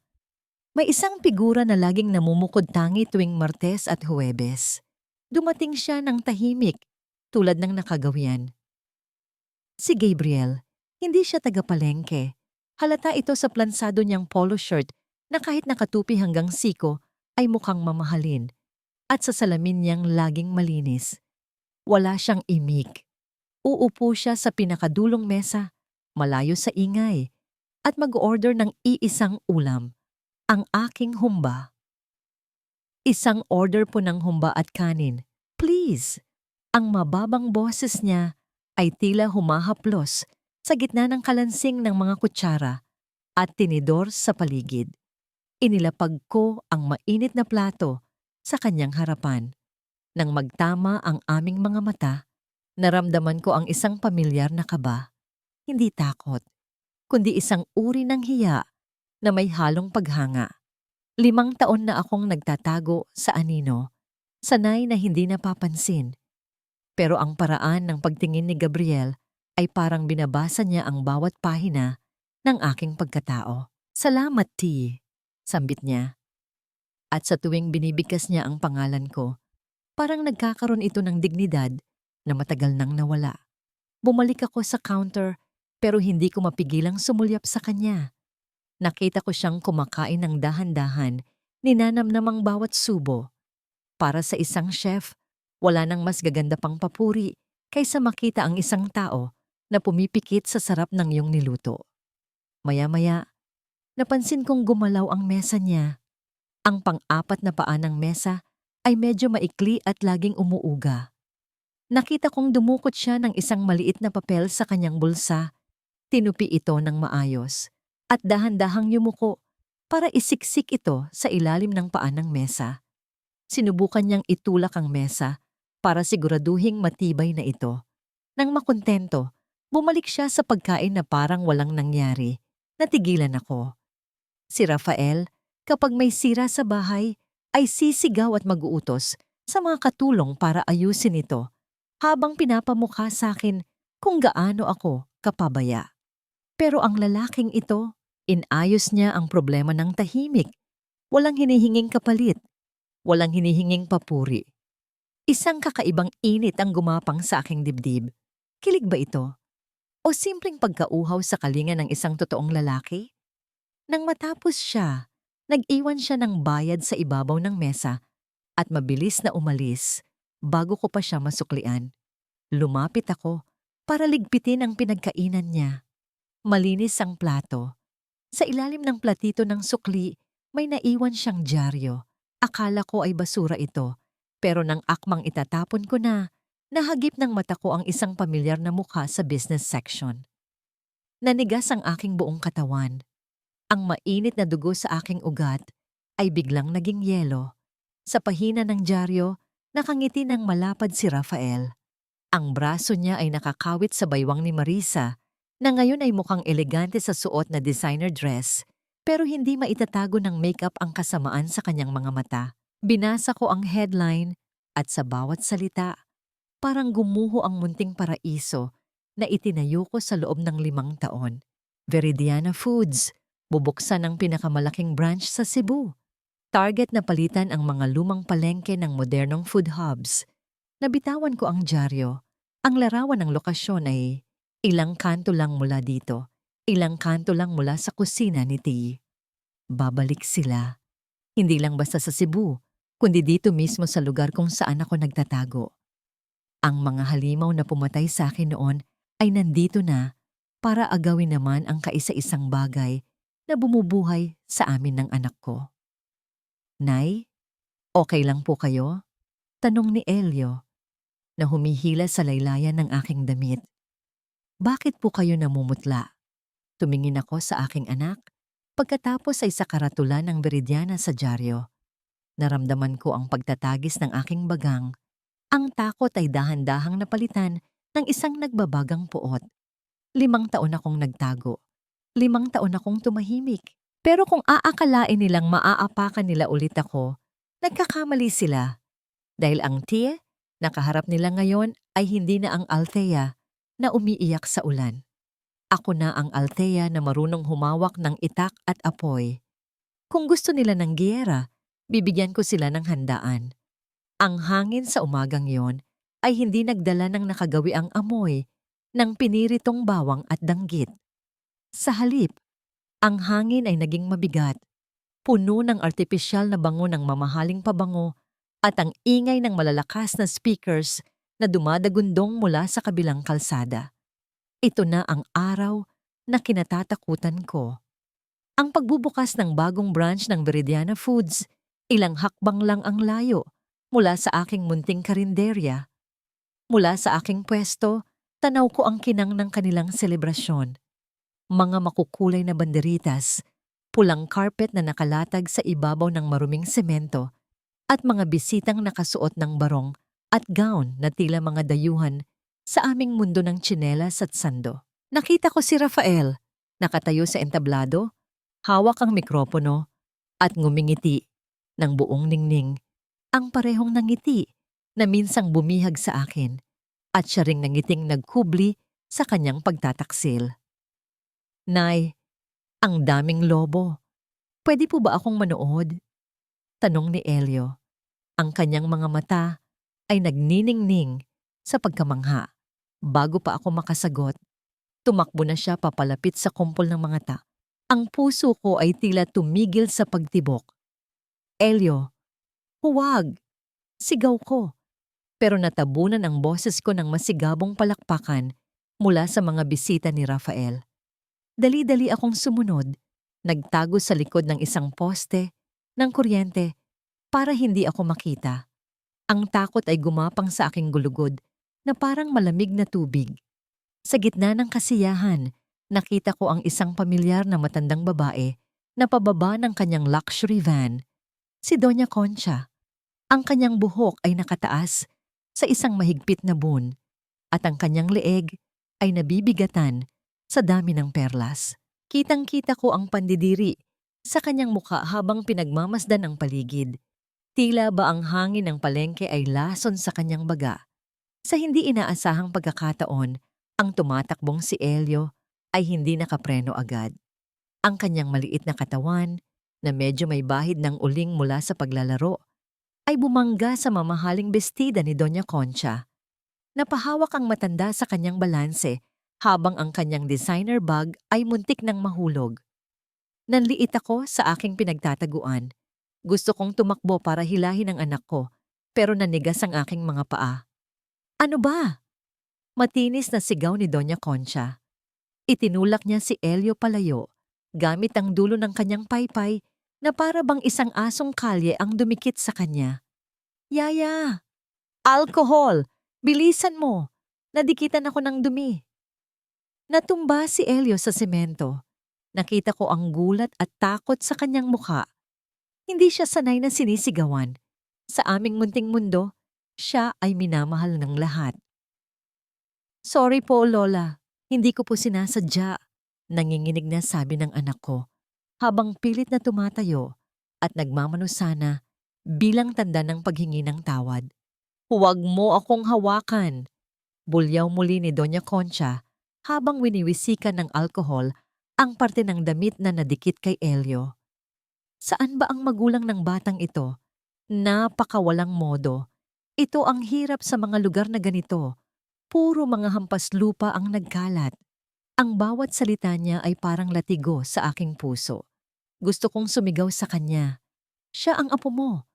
May isang figura na laging namumukod-tangi tuwing Martes at Huwebes. Dumating siya ng tahimik, tulad ng nakagawian. Si Gabriel, hindi siya taga-palengke. Halata ito sa plansado niyang polo shirt na kahit nakatupi hanggang siko ay mukhang mamahalin at sa salamin niyang laging malinis. Wala siyang imik. Uupo siya sa pinakadulong mesa, malayo sa ingay, at mag-order ng iisang ulam, ang aking humba. Isang order po ng humba at kanin. Please! Ang mababang boses niya ay tila humahaplos sa gitna ng kalansing ng mga kutsara at tinidor sa paligid. Inilapag ko ang mainit na plato sa kanyang harapan. Nang magtama ang aming mga mata, naramdaman ko ang isang pamilyar na kaba. Hindi takot, kundi isang uri ng hiya na may halong paghanga. 5 taon na akong nagtatago sa anino, sanay na hindi napapansin. Pero ang paraan ng pagtingin ni Gabriel ay parang binabasa niya ang bawat pahina ng aking pagkatao. Salamat, T, sambit niya. At sa tuwing binibigkas niya ang pangalan ko, parang nagkakaroon ito ng dignidad na matagal nang nawala. Bumalik ako sa counter pero hindi ko mapigilang sumulyap sa kanya. Nakita ko siyang kumakain ng dahan-dahan, ninanamnamang bawat subo. Para sa isang chef, wala nang mas gaganda pang papuri kaysa makita ang isang tao na pumipikit sa sarap ng iyong niluto. Maya-maya, napansin kong gumalaw ang mesa niya. Ang pang-4 na paa ng mesa ay medyo maikli at laging umuuga. Nakita kong dumukot siya ng isang maliit na papel sa kanyang bulsa. Tinupi ito ng maayos at dahan-dahang yumuko para isiksik ito sa ilalim ng paa ng mesa. Sinubukan niyang itulak ang mesa para siguraduhing matibay na ito. Nang makontento, bumalik siya sa pagkain na parang walang nangyari. Natigilan ako. Si Rafael, kapag may sira sa bahay, ay sisigaw at mag-uutos sa mga katulong para ayusin ito, habang pinapamukha sa akin kung gaano ako kapabaya. Pero ang lalaking ito, inayos niya ang problema ng tahimik. Walang hinihinging kapalit, walang hinihinging papuri. Isang kakaibang init ang gumapang sa aking dibdib. Kilig ba ito? O simpleng pagkauhaw sa kalinga ng isang totoong lalaki? Nang matapos siya, nag-iwan siya ng bayad sa ibabaw ng mesa at mabilis na umalis bago ko pa siya masuklian. Lumapit ako para ligpitin ang pinagkainan niya. Malinis ang plato. Sa ilalim ng platito ng sukli, may naiwan siyang dyaryo. Akala ko ay basura ito, pero nang akmang itatapon ko na, nahagip ng mata ko ang isang pamilyar na mukha sa business section. Nanigas ang aking buong katawan. Ang mainit na dugo sa aking ugat ay biglang naging yelo. Sa pahina ng dyaryo, nakangiti ng malapad si Rafael. Ang braso niya ay nakakawit sa baywang ni Marisa, na ngayon ay mukhang elegante sa suot na designer dress, pero hindi maitatago ng makeup ang kasamaan sa kanyang mga mata. Binasa ko ang headline at sa bawat salita, parang gumuho ang munting paraiso na itinayo ko sa loob ng 5 taon. Veridiana Foods, bubuksan ang pinakamalaking branch sa Cebu. Target na palitan ang mga lumang palengke ng modernong food hubs. Nabitawan ko ang dyaryo. Ang larawan ng lokasyon ay ilang kanto lang mula dito, ilang kanto lang mula sa kusina ni T. Babalik sila. Hindi lang basta sa Cebu, kundi dito mismo sa lugar kung saan ako nagtatago. Ang mga halimaw na pumatay sa akin noon ay nandito na para agawin naman ang kaisa-isang bagay na bumubuhay sa amin ng anak ko. Nay, okay lang po kayo? Tanong ni Elio na humihila sa laylayan ng aking damit. Bakit po kayo namumutla? Tumingin ako sa aking anak. Pagkatapos ay sa karatulan ng Veridiana sa dyaryo. Naramdaman ko ang pagtatagis ng aking bagang. Ang takot ay dahan-dahang napalitan ng isang nagbabagang puot. 5 taon akong nagtago. 5 taon akong tumahimik. Pero kung aakalain nilang maaapakan nila ulit ako, nagkakamali sila. Dahil ang Tia, nakaharap nila ngayon ay hindi na ang Althea na umiiyak sa ulan. Ako na ang Althea na marunong humawak ng itak at apoy. Kung gusto nila ng giyera, bibigyan ko sila ng handaan. Ang hangin sa umagang yon ay hindi nagdala ng nakagawi ang amoy ng piniritong bawang at danggit. Sa halip, ang hangin ay naging mabigat, puno ng artipisyal na bango ng mamahaling pabango at ang ingay ng malalakas na speakers na dumadagundong mula sa kabilang kalsada. Ito na ang araw na kinatatakutan ko. Ang pagbubukas ng bagong branch ng Veridiana Foods, ilang hakbang lang ang layo mula sa aking munting karinderya. Mula sa aking pwesto, tanaw ko ang kinang ng kanilang selebrasyon. Mga makukulay na banderitas, pulang carpet na nakalatag sa ibabaw ng maruming semento, at mga bisitang nakasuot ng barong at gown na tila mga dayuhan sa aming mundo ng tsinelas at sando. Nakita ko si Rafael, nakatayo sa entablado, hawak ang mikropono, at ngumingiti ng buong ningning. Ang parehong nangiti na minsang bumihag sa akin at siya ring nangiting nagkubli sa kanyang pagtataksil. Nay, ang daming lobo. Pwede po ba akong manood? Tanong ni Elio. Ang kanyang mga mata ay nagniningning sa pagkamangha. Bago pa ako makasagot, tumakbo na siya papalapit sa kumpol ng mga ta. Ang puso ko ay tila tumigil sa pagtibok. Elio, huwag! Sigaw ko. Pero natabunan ang boses ko ng masigabong palakpakan mula sa mga bisita ni Rafael. Dali-dali akong sumunod, nagtago sa likod ng isang poste ng kuryente para hindi ako makita. Ang takot ay gumapang sa aking gulugod na parang malamig na tubig. Sa gitna ng kasiyahan, nakita ko ang isang pamilyar na matandang babae na pababa ng kanyang luxury van, si Doña Concha. Ang kanyang buhok ay nakataas sa isang mahigpit na bun at ang kanyang leeg ay nabibigatan sa dami ng perlas. Kitang-kita ko ang pandidiri sa kanyang mukha habang pinagmamasdan ang paligid. Tila ba ang hangin ng palengke ay lason sa kanyang baga. Sa hindi inaasahang pagkakataon, ang tumatakbong si Elio ay hindi nakapreno agad. Ang kanyang maliit na katawan, na medyo may bahid ng uling mula sa paglalaro, ay bumangga sa mamahaling bestida ni Doña Concha. Napahawak ang matanda sa kanyang balanse habang ang kanyang designer bag ay muntik ng mahulog. Nanliit ako sa aking pinagtataguan. Gusto kong tumakbo para hilahin ang anak ko, pero nanigas ang aking mga paa. Ano ba? Matinis na sigaw ni Doña Concha. Itinulak niya si Elio palayo, gamit ang dulo ng kanyang paypay na para bang isang asong kalye ang dumikit sa kanya. Yaya! Alcohol! Bilisan mo! Nadikitan ako ng dumi. Natumba si Elio sa semento. Nakita ko ang gulat at takot sa kanyang mukha. Hindi siya sanay na sinisigawan. Sa aming munting mundo, siya ay minamahal ng lahat. Sorry po, Lola. Hindi ko po sinasadya. Nanginginig na sabi ng anak ko, habang pilit na tumatayo at nagmamanusana bilang tanda ng paghingi ng tawad. Huwag mo akong hawakan. Bulyaw muli ni Doña Concha habang winiwisikan ng alkohol ang parte ng damit na nadikit kay Elio. Saan ba ang magulang ng batang ito? Napakawalang modo. Ito ang hirap sa mga lugar na ganito. Puro mga hampas lupa ang nagkalat. Ang bawat salita niya ay parang latigo sa aking puso. Gusto kong sumigaw sa kanya. Siya ang apo mo.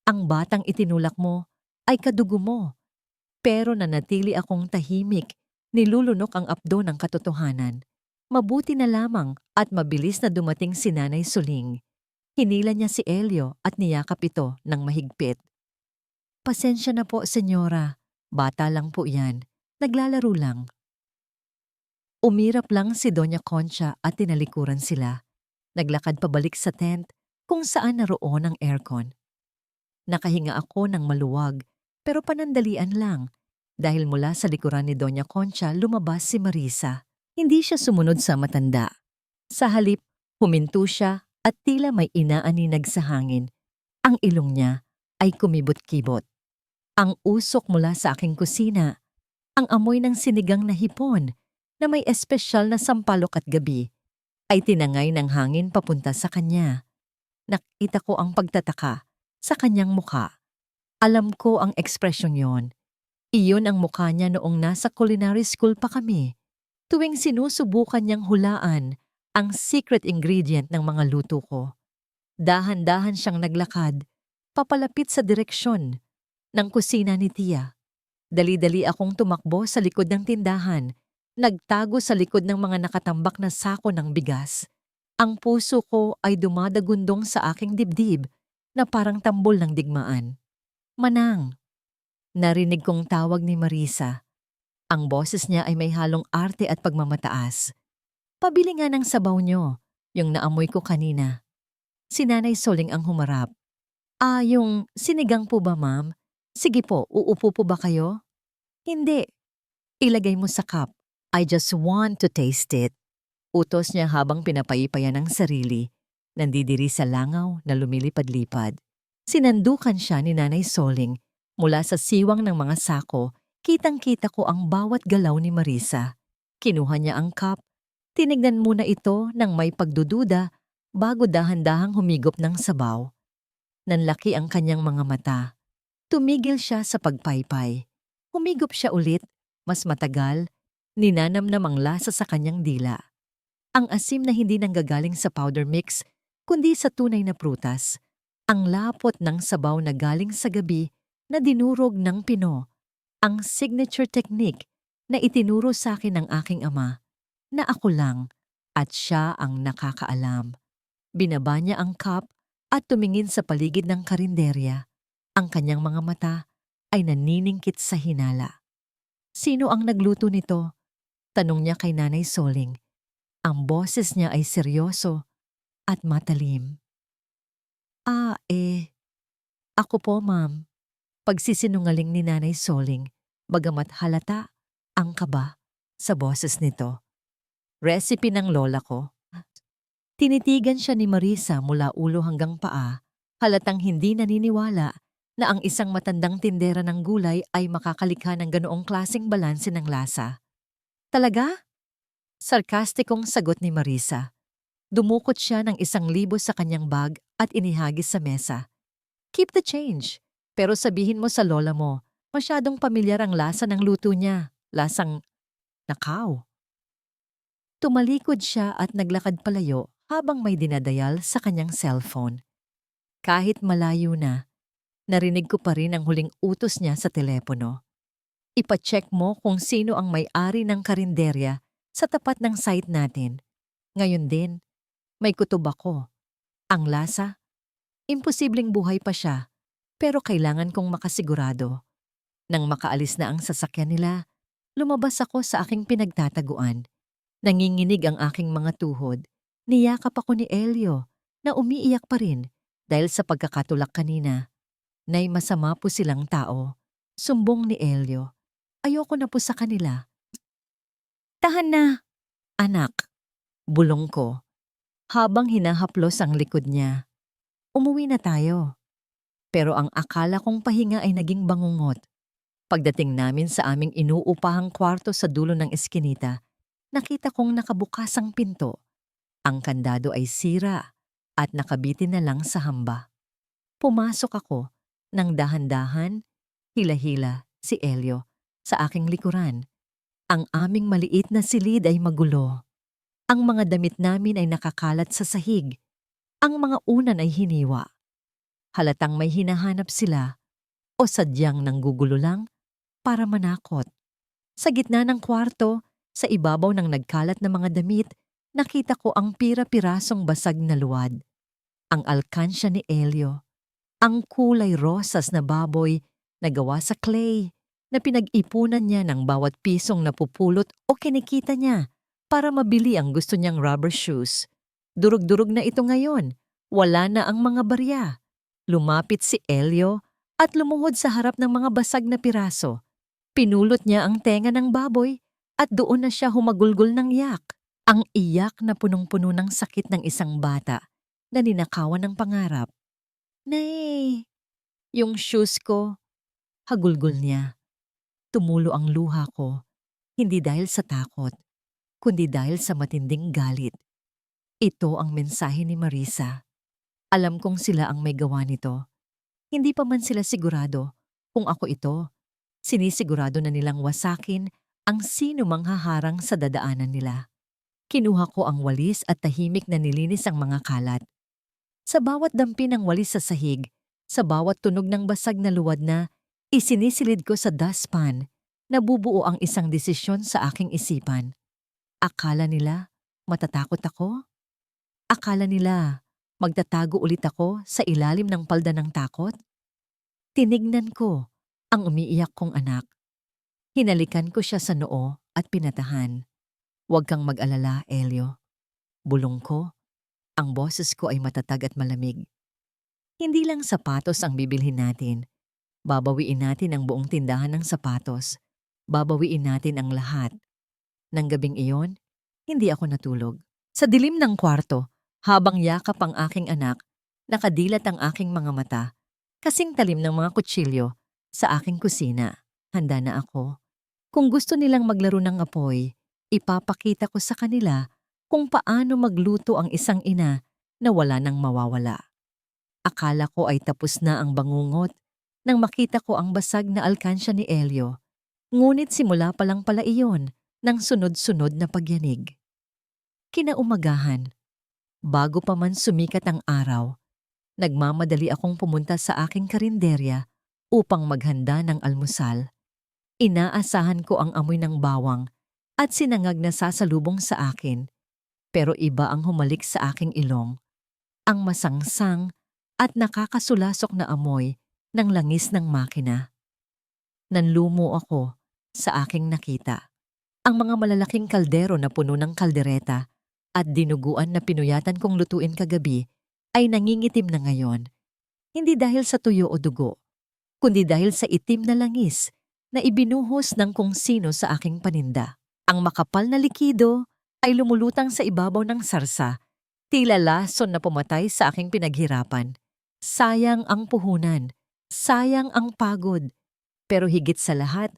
Ang batang itinulak mo ay kadugo mo. Pero nanatili akong tahimik, nilulunok ang apdo ng katotohanan. Mabuti na lamang at mabilis na dumating si Nanay Suling. Hinila niya si Elio at niyakap ito ng mahigpit. Pasensya na po, senyora. Bata lang po yan. Naglalaro lang. Umirap lang si Doña Concha at tinalikuran sila. Naglakad pabalik sa tent kung saan naroon ang aircon. Nakahinga ako ng maluwag pero panandalian lang dahil mula sa likuran ni Doña Concha lumabas si Marisa. Hindi siya sumunod sa matanda. Sa halip, huminto siya at tila may inaaninag sa hangin. Ang ilong niya ay kumibot-kibot. Ang usok mula sa aking kusina, ang amoy ng sinigang na hipon na may espesyal na sampalok at gabi, ay tinangay ng hangin papunta sa kanya. Nakita ko ang pagtataka sa kanyang mukha. Alam ko ang ekspresyon yon. Iyon ang mukha niya noong nasa culinary school pa kami. Tuwing sinusubukan niyang hulaan ang secret ingredient ng mga luto ko. Dahan-dahan siyang naglakad, papalapit sa direksyon ng kusina ni Tia. Dali-dali akong tumakbo sa likod ng tindahan, nagtago sa likod ng mga nakatambak na sako ng bigas. Ang puso ko ay dumadagundong sa aking dibdib na parang tambol ng digmaan. Manang! Narinig kong tawag ni Marisa. Ang boses niya ay may halong arte at pagmamataas. Pabili nga ng sabaw niyo, yung naamoy ko kanina. Si Nanay Soling ang humarap. Yung sinigang po ba, ma'am? Sige po, uupo po ba kayo? Hindi. Ilagay mo sa cup. I just want to taste it. Utos niya habang pinapaipayan ang sarili. Nandidiri sa langaw na lumilipad-lipad. Sinandukan siya ni Nanay Soling. Mula sa siwang ng mga sako, kitang-kita ko ang bawat galaw ni Marisa. Kinuha niya ang cup. Tinignan muna ito ng may pagdududa bago dahan-dahang humigop ng sabaw. Nanlaki ang kanyang mga mata. Tumigil siya sa pagpaypay. Humigop siya ulit, mas matagal, ninanamnam ang lasa sa kanyang dila. Ang asim na hindi nanggagaling sa powder mix, kundi sa tunay na prutas. Ang lapot ng sabaw na galing sa gabi na dinurog ng pino. Ang signature technique na itinuro sa akin ng aking ama, na ako lang at siya ang nakakaalam. Binaba niya ang cup at tumingin sa paligid ng karinderya. Ang kanyang mga mata ay naniningkit sa hinala. Sino ang nagluto nito? Tanong niya kay Nanay Soling. Ang boses niya ay seryoso at matalim. Ako po, ma'am. Pagsisinungaling ni Nanay Soling, bagamat halata ang kaba sa boses nito. Recipe ng lola ko. Tinitigan siya ni Marisa mula ulo hanggang paa, halatang hindi naniniwala na ang isang matandang tindera ng gulay ay makakalikha ng ganoong klaseng balanse ng lasa. Talaga? Sarkastikong sagot ni Marisa. Dumukot siya ng 1,000 sa kanyang bag at inihagis sa mesa. Keep the change. Pero sabihin mo sa lola mo, masyadong pamilyar ang lasa ng luto niya. Lasang nakaw. Tumalikod siya at naglakad palayo habang may dinadayal sa kanyang cellphone. Kahit malayo na, narinig ko pa rin ang huling utos niya sa telepono. Ipacheck mo kung sino ang may-ari ng karinderya sa tapat ng site natin. Ngayon din, may kutob ako. Ang lasa, imposibleng buhay pa siya, pero kailangan kong makasigurado. Nang makaalis na ang sasakyan nila, lumabas ako sa aking pinagtataguan. Nanginginig ang aking mga tuhod. Niyakap ako ni Elio na umiiyak pa rin dahil sa pagkakatulak kanina. Nay masama po silang tao. Sumbong ni Elio. Ayoko na po sa kanila. Tahan na, anak. Bulong ko. Habang hinahaplos ang likod niya. Umuwi na tayo. Pero ang akala kong pahinga ay naging bangungot. Pagdating namin sa aming inuupahang kwarto sa dulo ng eskinita, nakita kong nakabukas ang pinto. Ang kandado ay sira at nakabitin na lang sa hamba. Pumasok ako nang dahan-dahan, hila-hila si Elio sa aking likuran. Ang aming maliit na silid ay magulo. Ang mga damit namin ay nakakalat sa sahig. Ang mga unan ay hiniwa. Halatang may hinahanap sila o sadyang nanggugulo lang para manakot. Sa gitna ng kwarto, sa ibabaw ng nagkalat na mga damit, nakita ko ang pira-pirasong basag na luwad. Ang alkansya ni Elio. Ang kulay rosas na baboy na gawa sa clay na pinag-ipunan niya ng bawat pisong napupulot o kinikita niya para mabili ang gusto niyang rubber shoes. Durug-durug na ito ngayon. Wala na ang mga barya. Lumapit si Elio at lumuhod sa harap ng mga basag na piraso. Pinulot niya ang tenga ng baboy at doon na siya humagulgol ng iyak. Ang iyak na punong-puno ng sakit ng isang bata na ninakawan ng pangarap. Nay, yung shoes ko, hagulgol niya. Tumulo ang luha ko, hindi dahil sa takot, kundi dahil sa matinding galit. Ito ang mensahe ni Marisa. Alam kong sila ang may gawa nito. Hindi pa man sila sigurado kung ako ito. Sinisigurado na nilang wasakin ang sino mang haharang sa dadaanan nila. Kinuha ko ang walis at tahimik na nilinis ang mga kalat. Sa bawat dampi ng walis sa sahig, sa bawat tunog ng basag na luwad na, isinisilid ko sa dustpan, nabubuo ang isang desisyon sa aking isipan. Akala nila matatakot ako? Akala nila magtatago ulit ako sa ilalim ng palda ng takot? Tinignan ko ang umiiyak kong anak. Hinalikan ko siya sa noo at pinatahan. Huwag kang mag-alala, Elio. Bulong ko. Ang boses ko ay matatag at malamig. Hindi lang sapatos ang bibilhin natin. Babawiin natin ang buong tindahan ng sapatos. Babawiin natin ang lahat. Nang gabing iyon, hindi ako natulog. Sa dilim ng kwarto, habang yakap ang aking anak, nakadilat ang aking mga mata, kasing talim ng mga kutsilyo sa aking kusina. Handa na ako. Kung gusto nilang maglaro ng apoy, ipapakita ko sa kanila kung paano magluto ang isang ina na wala nang mawawala. Akala ko ay tapos na ang bangungot nang makita ko ang basag na alkansya ni Elio. Ngunit simula pa lang pala iyon ng sunod-sunod na pagyanig. Kinaumagahan, bago pa man sumikat ang araw, nagmamadali akong pumunta sa aking karinderya upang maghanda ng almusal. Inaasahan ko ang amoy ng bawang at sinangag na sasalubong sa akin, pero iba ang humalik sa aking ilong. Ang masangsang at nakakasulasok na amoy ng langis ng makina. Nanlumo ako sa aking nakita. Ang mga malalaking kaldero na puno ng kaldereta at dinuguan na pinuyatan kong lutuin kagabi ay nangingitim na ngayon. Hindi dahil sa tuyo o dugo, kundi dahil sa itim na langis na ibinuhos ng kung sino sa aking paninda. Ang makapal na likido ay lumulutang sa ibabaw ng sarsa, tila lason na pumatay sa aking pinaghirapan. Sayang ang puhunan, sayang ang pagod, pero higit sa lahat,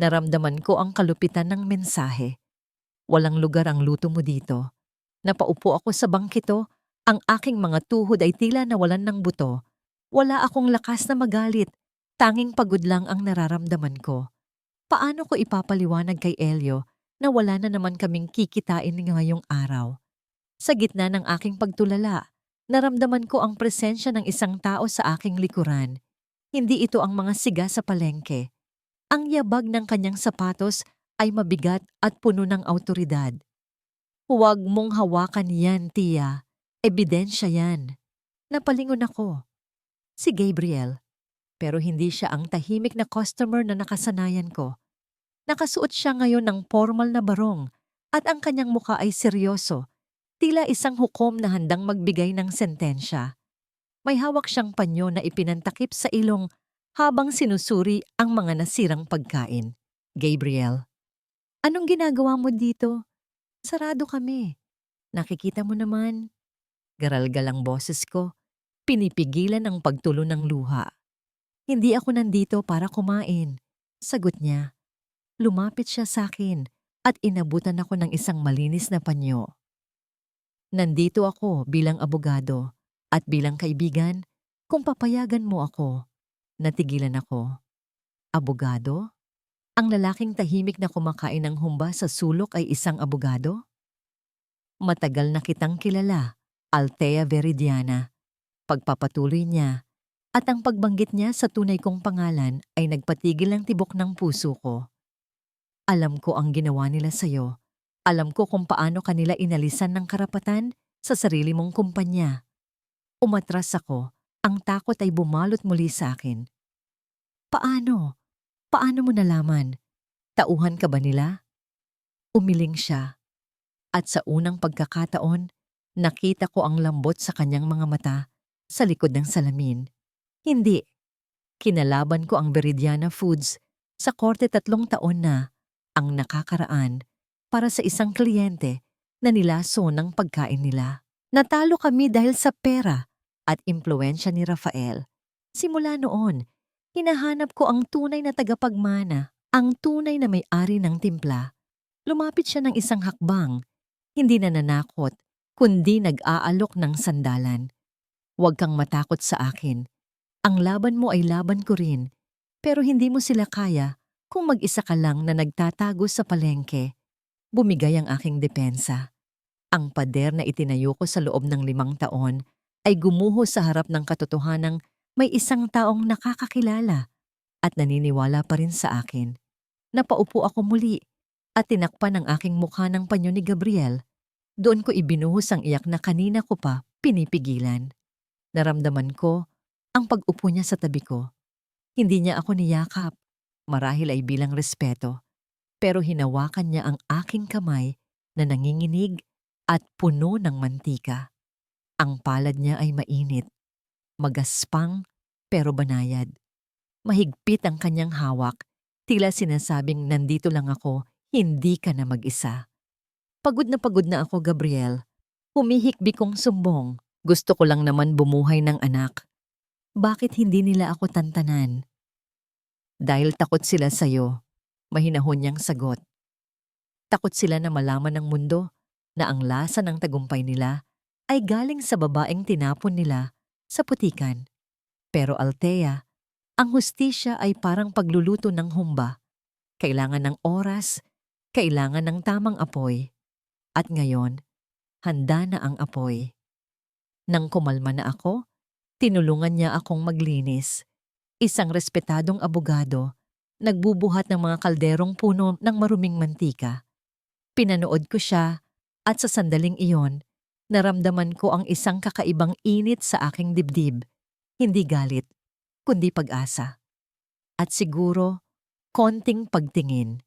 naramdaman ko ang kalupitan ng mensahe. Walang lugar ang luto mo dito. Napaupo ako sa bangkito, ang aking mga tuhod ay tila nawalan ng buto. Wala akong lakas na magalit, tanging pagod lang ang nararamdaman ko. Paano ko ipapaliwanag kay Elio na wala na naman kaming kikitain ngayong araw. Sa gitna ng aking pagtulala, naramdaman ko ang presensya ng isang tao sa aking likuran. Hindi ito ang mga siga sa palengke. Ang yabag ng kanyang sapatos ay mabigat at puno ng awtoridad. Huwag mong hawakan yan, Tia. Ebidensya yan. Napalingon ako. Si Gabriel. Pero hindi siya ang tahimik na customer na nakasanayan ko. Nakasuot siya ngayon ng formal na barong at ang kanyang muka ay seryoso, tila isang hukom na handang magbigay ng sentensya. May hawak siyang panyo na ipinantakip sa ilong habang sinusuri ang mga nasirang pagkain. Gabriel, anong ginagawa mo dito? Sarado kami. Nakikita mo naman. Garalgal ang boses ko, pinipigilan ang pagtulo ng luha. Hindi ako nandito para kumain. Sagot niya. Lumapit siya sa akin at inabutan ako ng isang malinis na panyo. Nandito ako bilang abogado at bilang kaibigan kung papayagan mo ako. Natigilan ako. Abogado? Ang lalaking tahimik na kumakain ng humba sa sulok ay isang abogado? Matagal na kitang kilala, Althea Veridiana. Pagpapatuloy niya at ang pagbanggit niya sa tunay kong pangalan ay nagpatigil ng tibok ng puso ko. Alam ko ang ginawa nila sa'yo. Alam ko kung paano kanila inalisan ng karapatan sa sarili mong kumpanya. Umatras ako. Ang takot ay bumalot muli sa akin. Paano? Paano mo nalaman? Tauhan ka ba nila? Umiling siya. At sa unang pagkakataon, nakita ko ang lambot sa kanyang mga mata sa likod ng salamin. Hindi. Kinalaban ko ang Veridiana Foods sa korte 3 taon na ang nakakaraan para sa isang kliyente na nilaso ng pagkain nila. Natalo kami dahil sa pera at impluwensya ni Rafael. Simula noon, hinahanap ko ang tunay na tagapagmana, ang tunay na may-ari ng timpla. Lumapit siya ng isang hakbang, hindi nananakot, kundi nag-aalok ng sandalan. Huwag kang matakot sa akin. Ang laban mo ay laban ko rin, pero hindi mo sila kaya kung mag-isa ka lang na nagtatago sa palengke. Bumigay ang aking depensa. Ang pader na itinayo ko sa loob ng 5 taon ay gumuho sa harap ng katotohanang may isang taong nakakakilala at naniniwala pa rin sa akin. Napaupo ako muli at tinakpan ang aking mukha ng panyo ni Gabriel. Doon ko ibinuhos ang iyak na kanina ko pa pinipigilan. Naramdaman ko ang pag-upo niya sa tabi ko. Hindi niya ako niyakap, marahil ay bilang respeto, pero hinawakan niya ang aking kamay na nanginginig at puno ng mantika. Ang palad niya ay mainit, magaspang pero banayad. Mahigpit ang kanyang hawak, tila sinasabing nandito lang ako, hindi ka na mag-isa. Pagod na ako, Gabriel. Humihikbi kong sumbong. Gusto ko lang naman bumuhay ng anak. Bakit hindi nila ako tantanan? Dahil takot sila sa'yo, mahinahon niyang sagot. Takot sila na malaman ng mundo na ang lasa ng tagumpay nila ay galing sa babaeng tinapon nila sa putikan. Pero Althea, ang hustisya ay parang pagluluto ng humba. Kailangan ng oras, kailangan ng tamang apoy. At ngayon, handa na ang apoy. Nang kumalma na ako, tinulungan niya akong maglinis. Isang respetadong abogado, nagbubuhat ng mga kalderong puno ng maruming mantika. Pinanood ko siya at sa sandaling iyon, naramdaman ko ang isang kakaibang init sa aking dibdib. Hindi galit, kundi pag-asa. At siguro, konting pagtingin.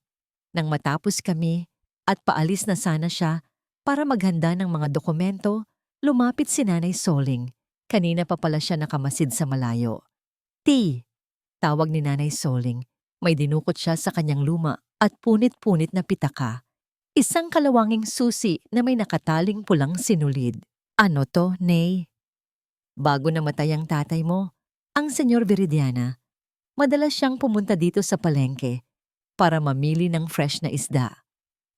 Nang matapos kami at paalis na sana siya para maghanda ng mga dokumento, lumapit si Nanay Soling. Kanina pa pala siya nakamasid sa malayo. T, tawag ni Nanay Soling. May dinukot siya sa kanyang luma at punit-punit na pitaka. Isang kalawanging susi na may nakataling pulang sinulid. Ano to, Nay? Bago namatay ang tatay mo, ang Senyor Veridiana, madalas siyang pumunta dito sa palengke para mamili ng fresh na isda.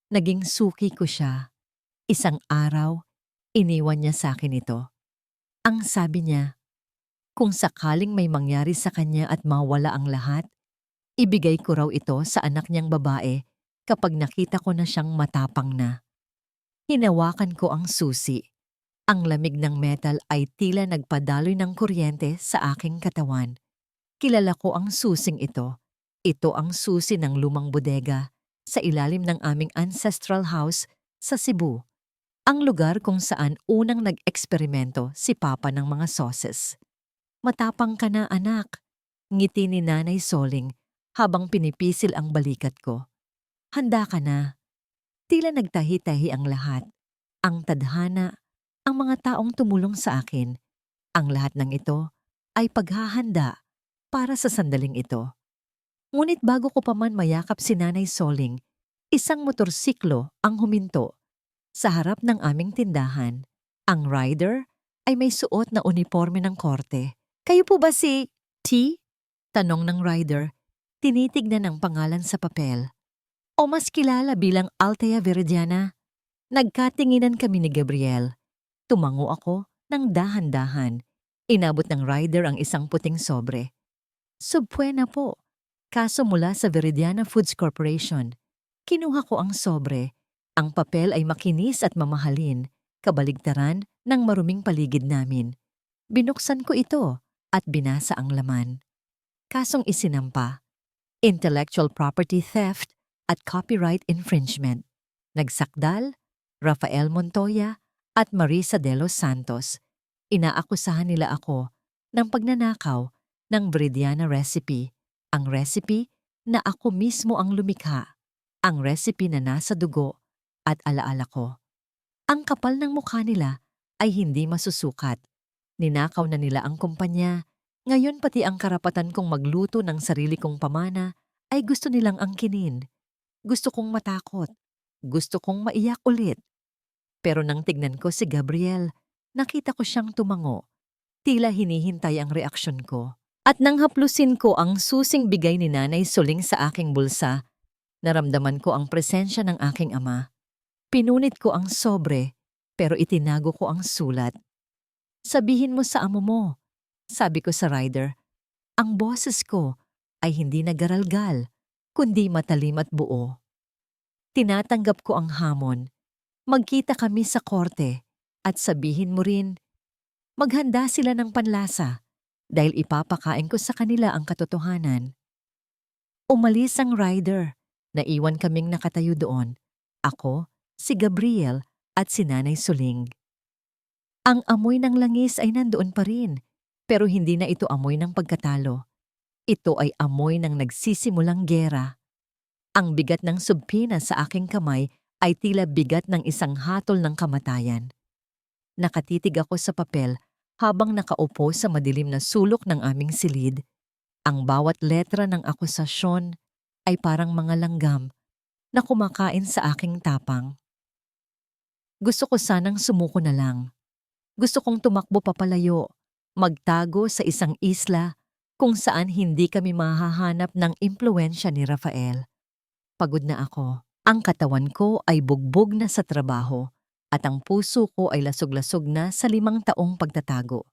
Naging suki ko siya. Isang araw, iniwan niya sa akin ito. Ang sabi niya, kung sakaling may mangyari sa kanya at mawala ang lahat, ibigay ko raw ito sa anak niyang babae kapag nakita ko na siyang matapang na. Hinawakan ko ang susi. Ang lamig ng metal ay tila nagpadaloy ng kuryente sa aking katawan. Kilala ko ang susing ito. Ito ang susi ng lumang bodega sa ilalim ng aming ancestral house sa Cebu. Ang lugar kung saan unang nag-eksperimento si Papa ng mga sauces. Matapang ka na, anak. Ngiti ni Nanay Soling habang pinipisil ang balikat ko. Handa ka na. Tila nagtahi-tahi ang lahat. Ang tadhana, ang mga taong tumulong sa akin. Ang lahat ng ito ay paghahanda para sa sandaling ito. Ngunit bago ko pa man mayakap si Nanay Soling, isang motorsiklo ang huminto. Sa harap ng aming tindahan, ang rider ay may suot na uniforme ng korte. Kayo po ba si T? Tanong ng rider, tinitignan ang pangalan sa papel. O mas kilala bilang Althea Veridiana? Nagkatinginan kami ni Gabriel. Tumango ako ng dahan-dahan. Inabot ng rider ang isang puting sobre. Subpuena po. Kaso mula sa Veridiana Foods Corporation. Kinuha ko ang sobre. Ang papel ay makinis at mamahalin, kabaligtaran ng maruming paligid namin. Binuksan ko ito at binasa ang laman. Kasong isinampa, intellectual property theft at copyright infringement. Nagsakdal, Rafael Montoya at Marisa de los Santos. Inaakusahan nila ako ng pagnanakaw ng Veridiana recipe, ang recipe na ako mismo ang lumikha, ang recipe na nasa dugo at alaala ko. Ang kapal ng mukha nila ay hindi masusukat. Ninakaw na nila ang kumpanya. Ngayon pati ang karapatan kong magluto ng sarili kong pamana ay gusto nilang angkinin. Gusto kong matakot. Gusto kong maiyak ulit. Pero nang tignan ko si Gabriel, nakita ko siyang tumango. Tila hinihintay ang reaksyon ko. At nang haplusin ko ang susing bigay ni Nanay Soling sa aking bulsa, naramdaman ko ang presensya ng aking ama. Pinunit ko ang sobre, pero itinago ko ang sulat. Sabihin mo sa amo mo, sabi ko sa rider. Ang boses ko ay hindi nagaralgal, kundi matalim at buo. Tinatanggap ko ang hamon. Magkita kami sa korte at sabihin mo rin, maghanda sila ng panlasa dahil ipapakain ko sa kanila ang katotohanan. Umalis ang rider. Naiwan kaming nakatayo doon. Ako, si Gabriel at si Nanay Soling. Ang amoy ng langis ay nandoon pa rin, pero hindi na ito amoy ng pagkatalo. Ito ay amoy ng nagsisimulang gera. Ang bigat ng subpina sa aking kamay ay tila bigat ng isang hatol ng kamatayan. Nakatitig ako sa papel habang nakaupo sa madilim na sulok ng aming silid. Ang bawat letra ng akusasyon ay parang mga langgam na kumakain sa aking tapang. Gusto ko sanang sumuko na lang. Gusto kong tumakbo papalayo, magtago sa isang isla kung saan hindi kami mahahanap ng impluensya ni Rafael. Pagod na ako. Ang katawan ko ay bugbog na sa trabaho at ang puso ko ay lasog-lasog na sa 5 taong pagtatago.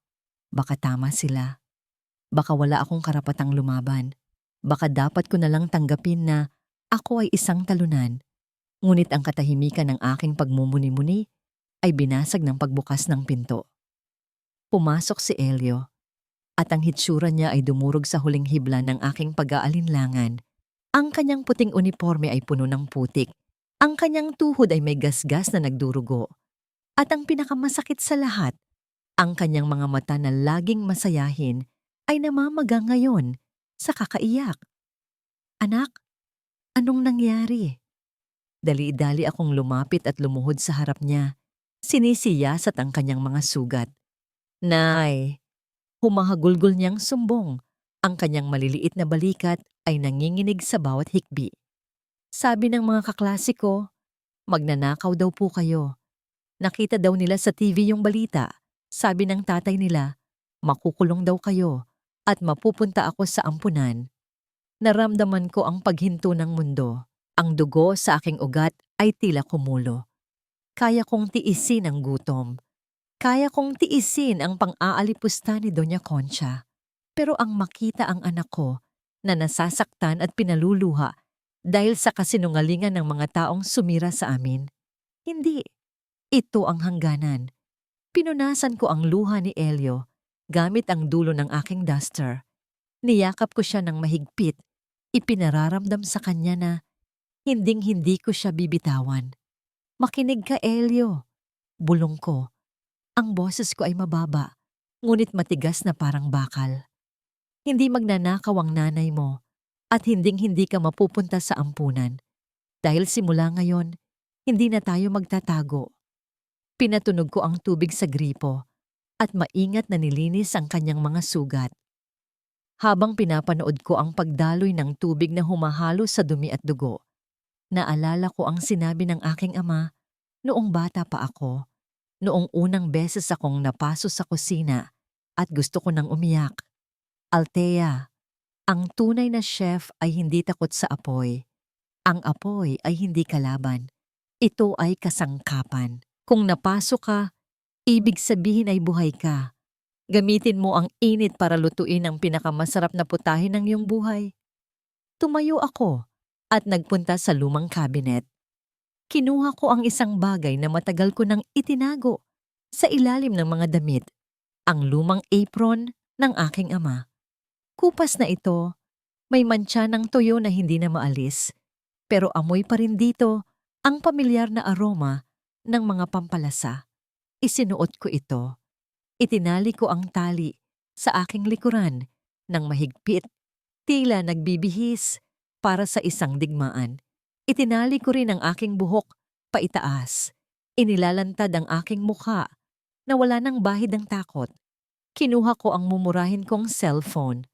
Baka tama sila. Baka wala akong karapatang lumaban. Baka dapat ko na lang tanggapin na ako ay isang talunan. Ngunit ang katahimikan ng aking pagmumuni-muni ay binasag ng pagbukas ng pinto. Pumasok si Elio at ang hitsura niya ay dumurog sa huling hibla ng aking pag-aalinlangan. Ang kanyang puting uniforme ay puno ng putik. Ang kanyang tuhod ay may gasgas na nagdurugo. At ang pinakamasakit sa lahat, ang kanyang mga mata na laging masayahin ay namamaga ngayon sa kakaiyak. Anak, anong nangyari? Dali-dali akong lumapit at lumuhod sa harap niya. Sinisiyasat ang kanyang mga sugat. Nay, humahagulgol niyang sumbong. Ang kanyang maliliit na balikat ay nanginginig sa bawat hikbi. Sabi ng mga kaklase ko, magnanakaw daw po kayo. Nakita daw nila sa TV yung balita. Sabi ng tatay nila, makukulong daw kayo at mapupunta ako sa ampunan. Naramdaman ko ang paghinto ng mundo. Ang dugo sa aking ugat ay tila kumulo. Kaya kong tiisin ang gutom. Kaya kong tiisin ang pang-aalipusta ni Doña Concha. Pero ang makita ang anak ko na nasasaktan at pinaluluha Dahil sa kasinungalingan ng mga taong sumira sa amin. Hindi. Ito ang hangganan. Pinunasan ko ang luha ni Elio gamit ang dulo ng aking duster. Niyakap ko siya ng mahigpit. Ipinararamdam sa kanya na hinding-hindi ko siya bibitawan. Makinig ka, Elio. Bulong ko. Ang boses ko ay mababa, ngunit matigas na parang bakal. Hindi magnanakaw ang nanay mo at hinding-hindi ka mapupunta sa ampunan. Dahil simula ngayon, hindi na tayo magtatago. Pinatunog ko ang tubig sa gripo at maingat na nilinis ang kanyang mga sugat. Habang pinapanood ko ang pagdaloy ng tubig na humahalo sa dumi at dugo, naalala ko ang sinabi ng aking ama noong bata pa ako, noong unang beses akong napaso sa kusina at gusto ko nang umiyak. Althea, ang tunay na chef ay hindi takot sa apoy. Ang apoy ay hindi kalaban. Ito ay kasangkapan. Kung napasok ka, ibig sabihin ay buhay ka. Gamitin mo ang init para lutuin ang pinakamasarap na putahe ng iyong buhay. Tumayo ako at nagpunta sa lumang cabinet. Kinuha ko ang isang bagay na matagal ko nang itinago sa ilalim ng mga damit, ang lumang apron ng aking ama. Kupas na ito, may mantsa ng toyo na hindi na maalis, pero amoy pa rin dito ang pamilyar na aroma ng mga pampalasa. Isinuot ko ito. Itinali ko ang tali sa aking likuran ng mahigpit, tila nagbibihis para sa isang digmaan. Itinali ko rin ang aking buhok paitaas. Inilalantad ang aking mukha na wala nang bahid ng takot. Kinuha ko ang mumurahin kong cellphone.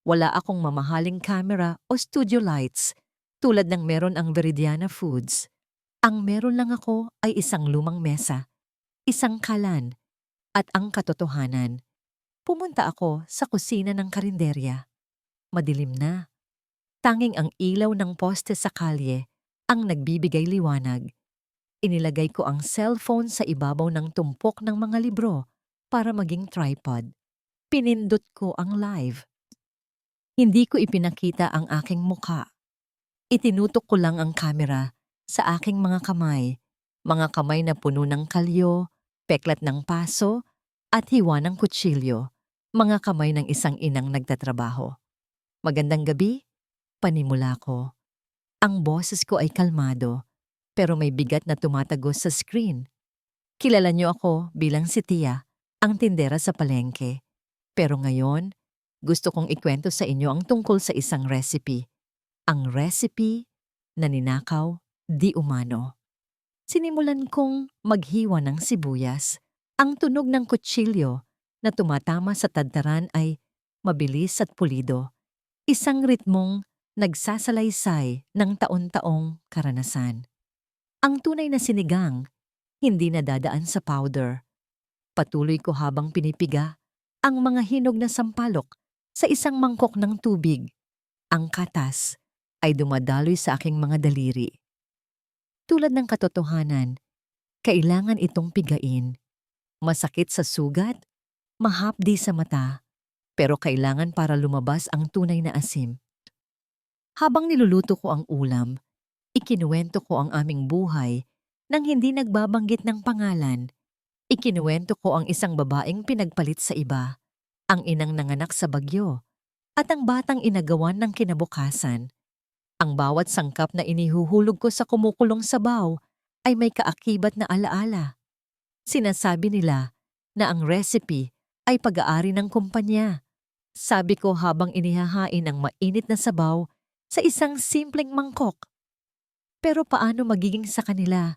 Wala akong mamahaling camera o studio lights tulad ng meron ang Veridiana Foods. Ang meron lang ako ay isang lumang mesa, isang kalan, at ang katotohanan. Pumunta ako sa kusina ng karinderya. Madilim na. Tanging ang ilaw ng poste sa kalye ang nagbibigay liwanag. Inilagay ko ang cellphone sa ibabaw ng tumpok ng mga libro para maging tripod. Pinindot ko ang live. Hindi ko ipinakita ang aking mukha. Itinutok ko lang ang kamera sa aking mga kamay na puno ng kalyo, peklat ng paso, at hiwa ng kutsilyo, mga kamay ng isang inang nagtatrabaho. Magandang gabi, panimula ko. Ang boses ko ay kalmado, pero may bigat na tumatagos sa screen. Kilala niyo ako bilang si Tia, ang tindera sa palengke. Pero ngayon, gusto kong ikwento sa inyo ang tungkol sa isang recipe. Ang recipe na ninakaw di umano. Sinimulan kong maghiwa ng sibuyas. Ang tunog ng kutsilyo na tumatama sa tadtaran ay mabilis at pulido. Isang ritmong nagsasalaysay ng taon-taong karanasan. Ang tunay na sinigang, hindi nadadaan sa powder. Patuloy ko habang pinipiga ang mga hinog na sampalok sa isang mangkok ng tubig. Ang katas ay dumadaloy sa aking mga daliri. Tulad ng katotohanan, kailangan itong pigain. Masakit sa sugat, mahapdi sa mata, pero kailangan para lumabas ang tunay na asim. Habang niluluto ko ang ulam, ikinuwento ko ang aming buhay nang hindi nagbabanggit ng pangalan. Ikinuwento ko ang isang babaeng pinagpalit sa iba, ang inang nanganak sa bagyo, at ang batang inagawan ng kinabukasan. Ang bawat sangkap na inihuhulog ko sa kumukulong sabaw ay may kaakibat na alaala. Sinasabi nila na ang recipe ay pag-aari ng kumpanya. Sabi ko habang inihahain ang mainit na sabaw sa isang simpleng mangkok. Pero paano magiging sa kanila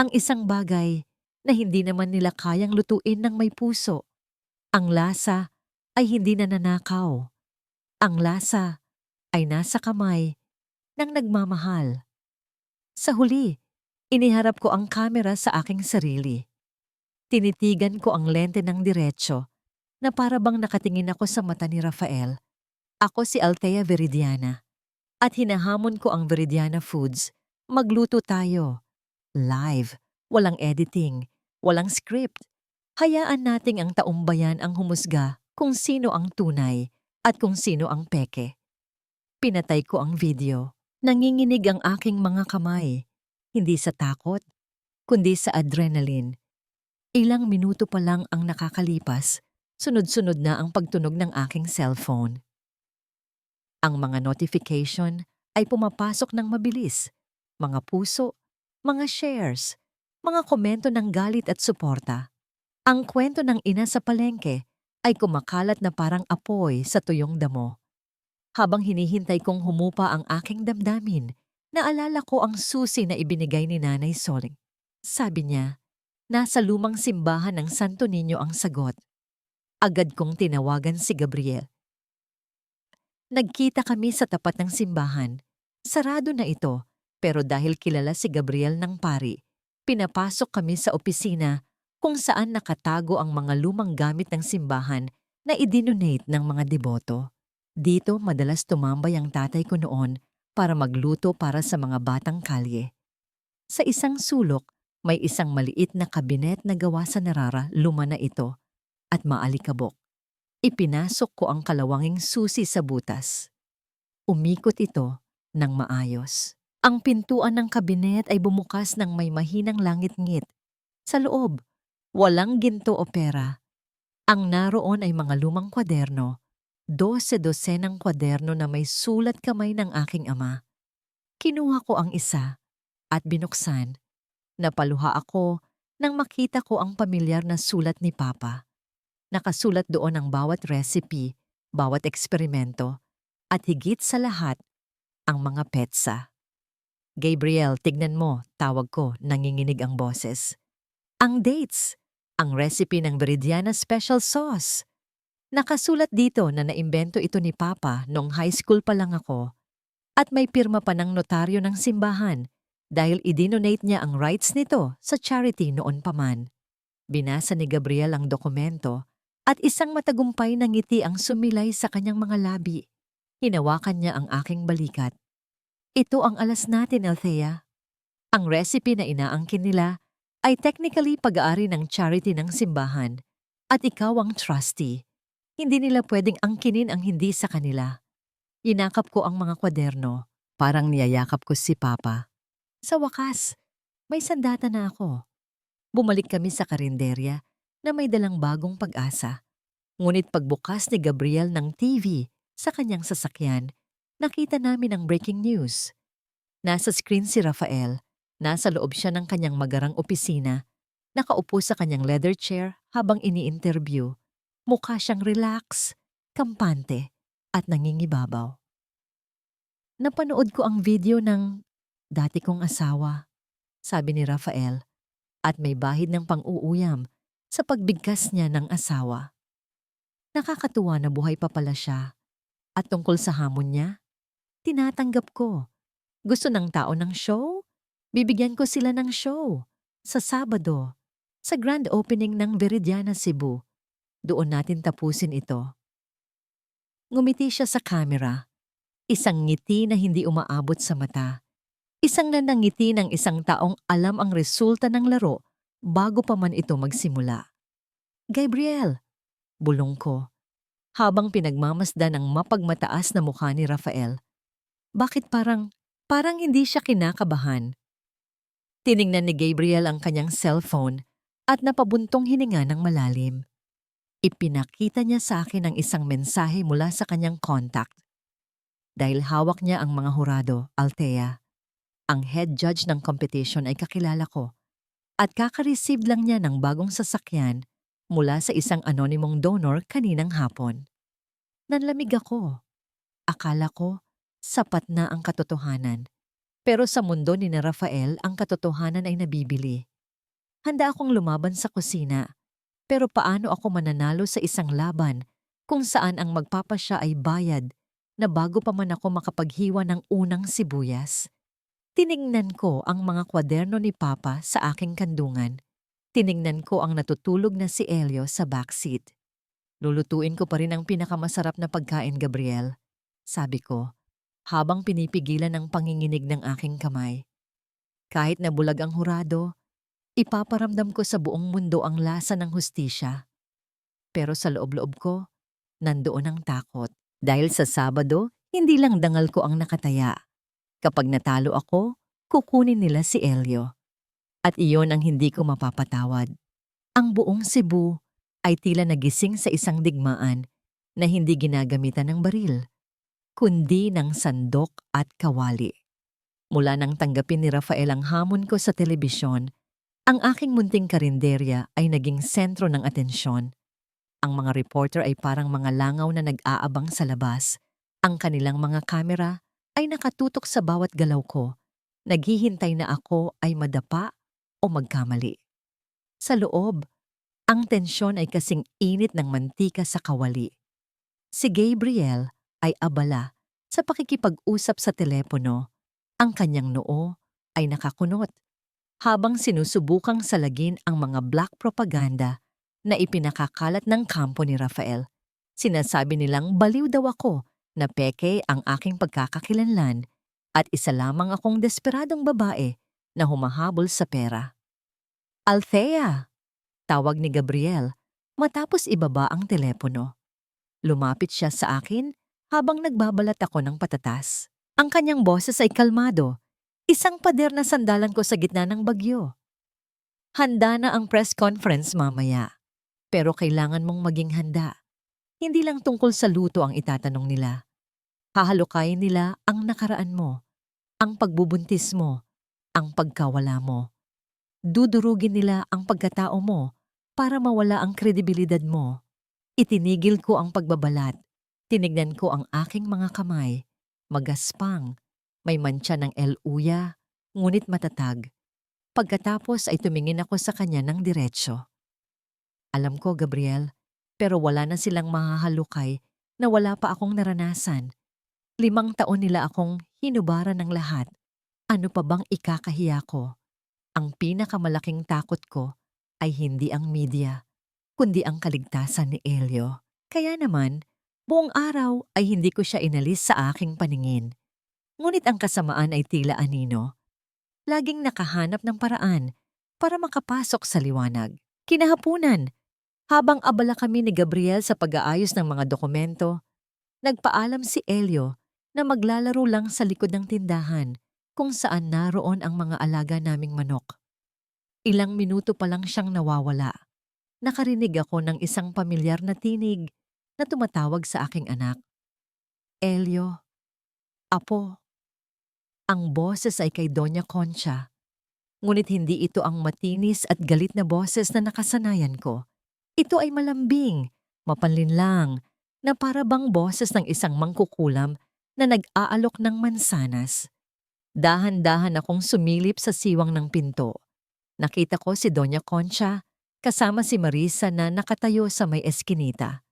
ang isang bagay na hindi naman nila kayang lutuin ng may puso? Ang lasa ay hindi nananakaw. Ang lasa ay nasa kamay ng nagmamahal. Sa huli, iniharap ko ang kamera sa aking sarili. Tinitigan ko ang lente ng diretso na para bang nakatingin ako sa mata ni Rafael. Ako si Althea Veridiana at hinahamon ko ang Veridiana Foods. Magluto tayo. Live, walang editing, walang script. Hayaan nating ang taumbayan ang humusga kung sino ang tunay at kung sino ang peke. Pinatay ko ang video. Nanginginig ang aking mga kamay, hindi sa takot, kundi sa adrenaline. Ilang minuto pa lang ang nakakalipas, sunod-sunod na ang pagtunog ng aking cellphone. Ang mga notification ay pumapasok ng mabilis. Mga puso, mga shares, mga komento ng galit at suporta. Ang kwento ng ina sa palengke ay kumakalat na parang apoy sa tuyong damo. Habang hinihintay kong humupa ang aking damdamin, naalala ko ang susi na ibinigay ni Nanay Soling. Sabi niya, nasa lumang simbahan ng Santo Niño ang sagot. Agad kong tinawagan si Gabriel. Nagkita kami sa tapat ng simbahan. Sarado na ito, pero dahil kilala si Gabriel ng pari, pinapasok kami sa opisina kung saan nakatago ang mga lumang gamit ng simbahan na idinonate ng mga deboto. Dito madalas tumambay ang tatay ko noon para magluto para sa mga batang kalye. Sa isang sulok, may isang maliit na kabinet na gawa sa narara, luma na ito, at maalikabok. Ipinasok ko ang kalawanging susi sa butas. Umikot ito ng maayos. Ang pintuan ng kabinet ay bumukas ng may mahinang langit-ngit. Sa loob, walang ginto o pera. Ang naroon ay mga lumang kwaderno, 12 kwaderno na may sulat kamay ng aking ama. Kinuha ko ang isa at binuksan. Napaluha ako nang makita ko ang pamilyar na sulat ni Papa. Nakasulat doon ang bawat recipe, bawat eksperimento, at higit sa lahat, ang mga petsa. Gabriel, tignan mo, tawag ko, nanginginig ang boses. Ang dates, ang recipe ng Veridiana Special Sauce. Nakasulat dito na naimbento ito ni Papa noong high school pa lang ako at may pirma pa ng notaryo ng simbahan dahil idinonate niya ang rights nito sa charity noon pa man. Binasa ni Gabriel ang dokumento at isang matagumpay na ngiti ang sumilay sa kanyang mga labi. Hinawakan niya ang aking balikat. Ito ang alas natin, Althea. Ang recipe na inaangkin nila ay technically pag-aari ng charity ng simbahan at ikaw ang trustee. Hindi nila pwedeng angkinin ang hindi sa kanila. Yinakap ko ang mga kwaderno, parang niyayakap ko si Papa. Sa wakas, may sandata na ako. Bumalik kami sa karinderya na may dalang bagong pag-asa. Ngunit pagbukas ni Gabriel ng TV sa kanyang sasakyan, nakita namin ang breaking news. Nasa screen si Rafael, nasa loob siya ng kanyang magarang opisina, nakaupo sa kanyang leather chair habang ini-interview. Mukha siyang relax, kampante, at nangingibabaw. Napanood ko ang video ng dati kong asawa, sabi ni Rafael, at may bahid ng pang-uuyam sa pagbigkas niya ng asawa. Nakakatuwa na buhay pa pala siya. At tungkol sa hamon niya, tinatanggap ko. Gusto ng tao ng show? Bibigyan ko sila ng show. Sa Sabado, sa grand opening ng Veridiana Cebu. Doon natin tapusin ito. Ngumiti siya sa camera. Isang ngiti na hindi umaabot sa mata. Isang nanangiti ng isang taong alam ang resulta ng laro bago pa man ito magsimula. Gabriel, bulong ko, habang pinagmamasdan ang mapagmataas na mukha ni Rafael. Bakit parang hindi siya kinakabahan? Tiningnan ni Gabriel ang kanyang cellphone at napabuntong hininga ng malalim. Ipinakita niya sa akin ang isang mensahe mula sa kanyang contact. Dahil hawak niya ang mga hurado, Althea, ang head judge ng competition ay kakilala ko at kaka-receive lang niya ng bagong sasakyan mula sa isang anonymong donor kaninang hapon. Nanlamig ako. Akala ko, sapat na ang katotohanan. Pero sa mundo ni na Rafael, ang katotohanan ay nabibili. Handa akong lumaban sa kusina. Pero paano ako mananalo sa isang laban kung saan ang magpapasya ay bayad na bago pa man ako makapaghiwa ng unang sibuyas? Tiningnan ko ang mga kwaderno ni Papa sa aking kandungan. Tiningnan ko ang natutulog na si Elio sa backseat. Lulutuin ko pa rin ang pinakamasarap na pagkain, Gabriel, sabi ko, habang pinipigilan ang panginginig ng aking kamay. Kahit na bulag ang hurado, ipaparamdam ko sa buong mundo ang lasa ng hustisya. Pero sa loob-loob ko, nandoon ang takot. Dahil sa Sabado, hindi lang dangal ko ang nakataya. Kapag natalo ako, kukunin nila si Elio. At iyon ang hindi ko mapapatawad. Ang buong Cebu ay tila nagising sa isang digmaan na hindi ginagamitan ng baril, kundi ng sandok at kawali. Mula nang tanggapin ni Rafael ang hamon ko sa telebisyon, ang aking munting karinderya ay naging sentro ng atensyon. Ang mga reporter ay parang mga langaw na nag-aabang sa labas. Ang kanilang mga kamera ay nakatutok sa bawat galaw ko, naghihintay na ako ay madapa o magkamali. Sa loob, ang tensyon ay kasing init ng mantika sa kawali. Si Gabriel ay abala sa pakikipag-usap sa telepono. Ang kanyang noo ay nakakunot habang sinusubukang salagin ang mga black propaganda na ipinakakalat ng kampo ni Rafael. Sinasabi nilang baliw daw ako na peke ang aking pagkakakilanlan at isa lamang akong desperadong babae na humahabol sa pera. Althea! Tawag ni Gabriel matapos ibaba ang telepono. Lumapit siya sa akin habang nagbabalat ako ng patatas. Ang kanyang boses ay kalmado, isang pader na sandalan ko sa gitna ng bagyo. Handa na ang press conference mamaya, pero kailangan mong maging handa. Hindi lang tungkol sa luto ang itatanong nila. Hahalukayin nila ang nakaraan mo, ang pagbubuntis mo, ang pagkawala mo. Dudurugin nila ang pagkatao mo para mawala ang kredibilidad mo. Itinigil ko ang pagbabalat. Tinignan ko ang aking mga kamay. Magaspang, may mantsa ng eluya, ngunit matatag. Pagkatapos ay tumingin ako sa kanya ng diretsyo. Alam ko, Gabriel, pero wala na silang mahahalukay na wala pa akong naranasan. 5 taon nila akong hinubaran ng lahat. Ano pa bang ikakahiya ko? Ang pinakamalaking takot ko ay hindi ang media, kundi ang kaligtasan ni Elio. Kaya naman, buong araw ay hindi ko siya inalis sa aking paningin. Ngunit ang kasamaan ay tila anino. Laging nakahanap ng paraan para makapasok sa liwanag. Kinahapunan, habang abala kami ni Gabriel sa pag-aayos ng mga dokumento, nagpaalam si Elio na maglalaro lang sa likod ng tindahan kung saan naroon ang mga alaga naming manok. Ilang minuto pa lang siyang nawawala. Nakarinig ako ng isang pamilyar na tinig na tumatawag sa aking anak. Elio, Apo. Ang boses ay kay Doña Concha. Ngunit hindi ito ang matinis at galit na boses na nakasanayan ko. Ito ay malambing, mapanlinlang, na para bang boses ng isang mangkukulam na nag-aalok ng mansanas. Dahan-dahan akong sumilip sa siwang ng pinto. Nakita ko si Doña Concha kasama si Marisa na nakatayo sa may eskinita.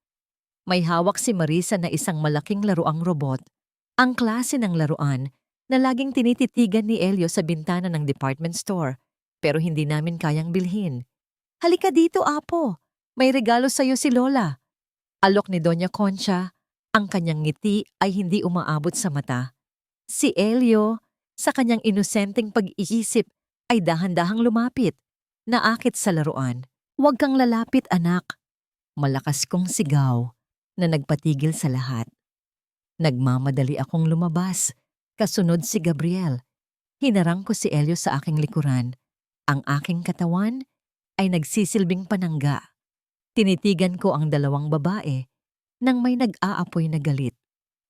May hawak si Marisa na isang malaking laruang robot, ang klase ng laruan na laging tinititigan ni Elio sa bintana ng department store, pero hindi namin kayang bilhin. Halika dito, Apo. May regalo sa'yo si Lola. Alok ni Doña Concha, ang kanyang ngiti ay hindi umaabot sa mata. Si Elio, sa kanyang inosenteng pag-iisip, ay dahan-dahang lumapit, naakit sa laruan. Huwag kang lalapit, anak. Malakas kong sigaw na nagpatigil sa lahat. Nagmamadali akong lumabas. Kasunod si Gabriel. Hinarang ko si Elio sa aking likuran. Ang aking katawan ay nagsisilbing panangga. Tinitigan ko ang 2 babae nang may nag-aapoy na galit.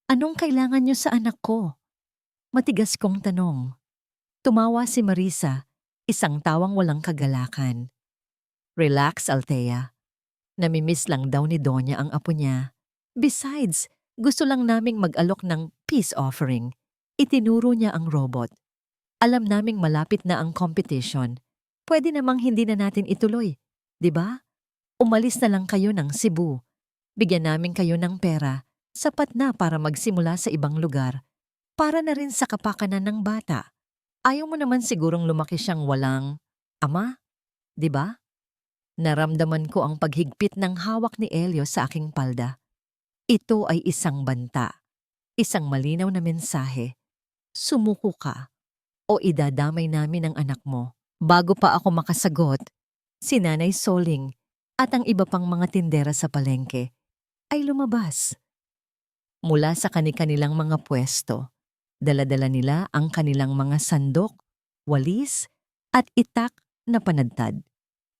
Anong kailangan niyo sa anak ko? Matigas kong tanong. Tumawa si Marisa, isang tawang walang kagalakan. Relax, Althea. Namimiss lang daw ni Donya ang apo niya. Besides, gusto lang naming mag-alok ng peace offering. Itinuro niya ang robot. Alam naming malapit na ang competition. Pwede namang hindi na natin ituloy, di ba? Umalis na lang kayo ng Cebu. Bigyan namin kayo ng pera, sapat na para magsimula sa ibang lugar. Para na rin sa kapakanan ng bata. Ayaw mo naman sigurong lumaki siyang walang ama, di ba? Naramdaman ko ang paghigpit ng hawak ni Elio sa aking palda. Ito ay isang banta, isang malinaw na mensahe. Sumuko ka o idadamay namin ang anak mo. Bago pa ako makasagot, si Nanay Soling at ang iba pang mga tindera sa palengke ay lumabas. Mula sa kani-kanilang mga pwesto, Dala-dala nila ang kanilang mga sandok, walis, at itak na panadtad.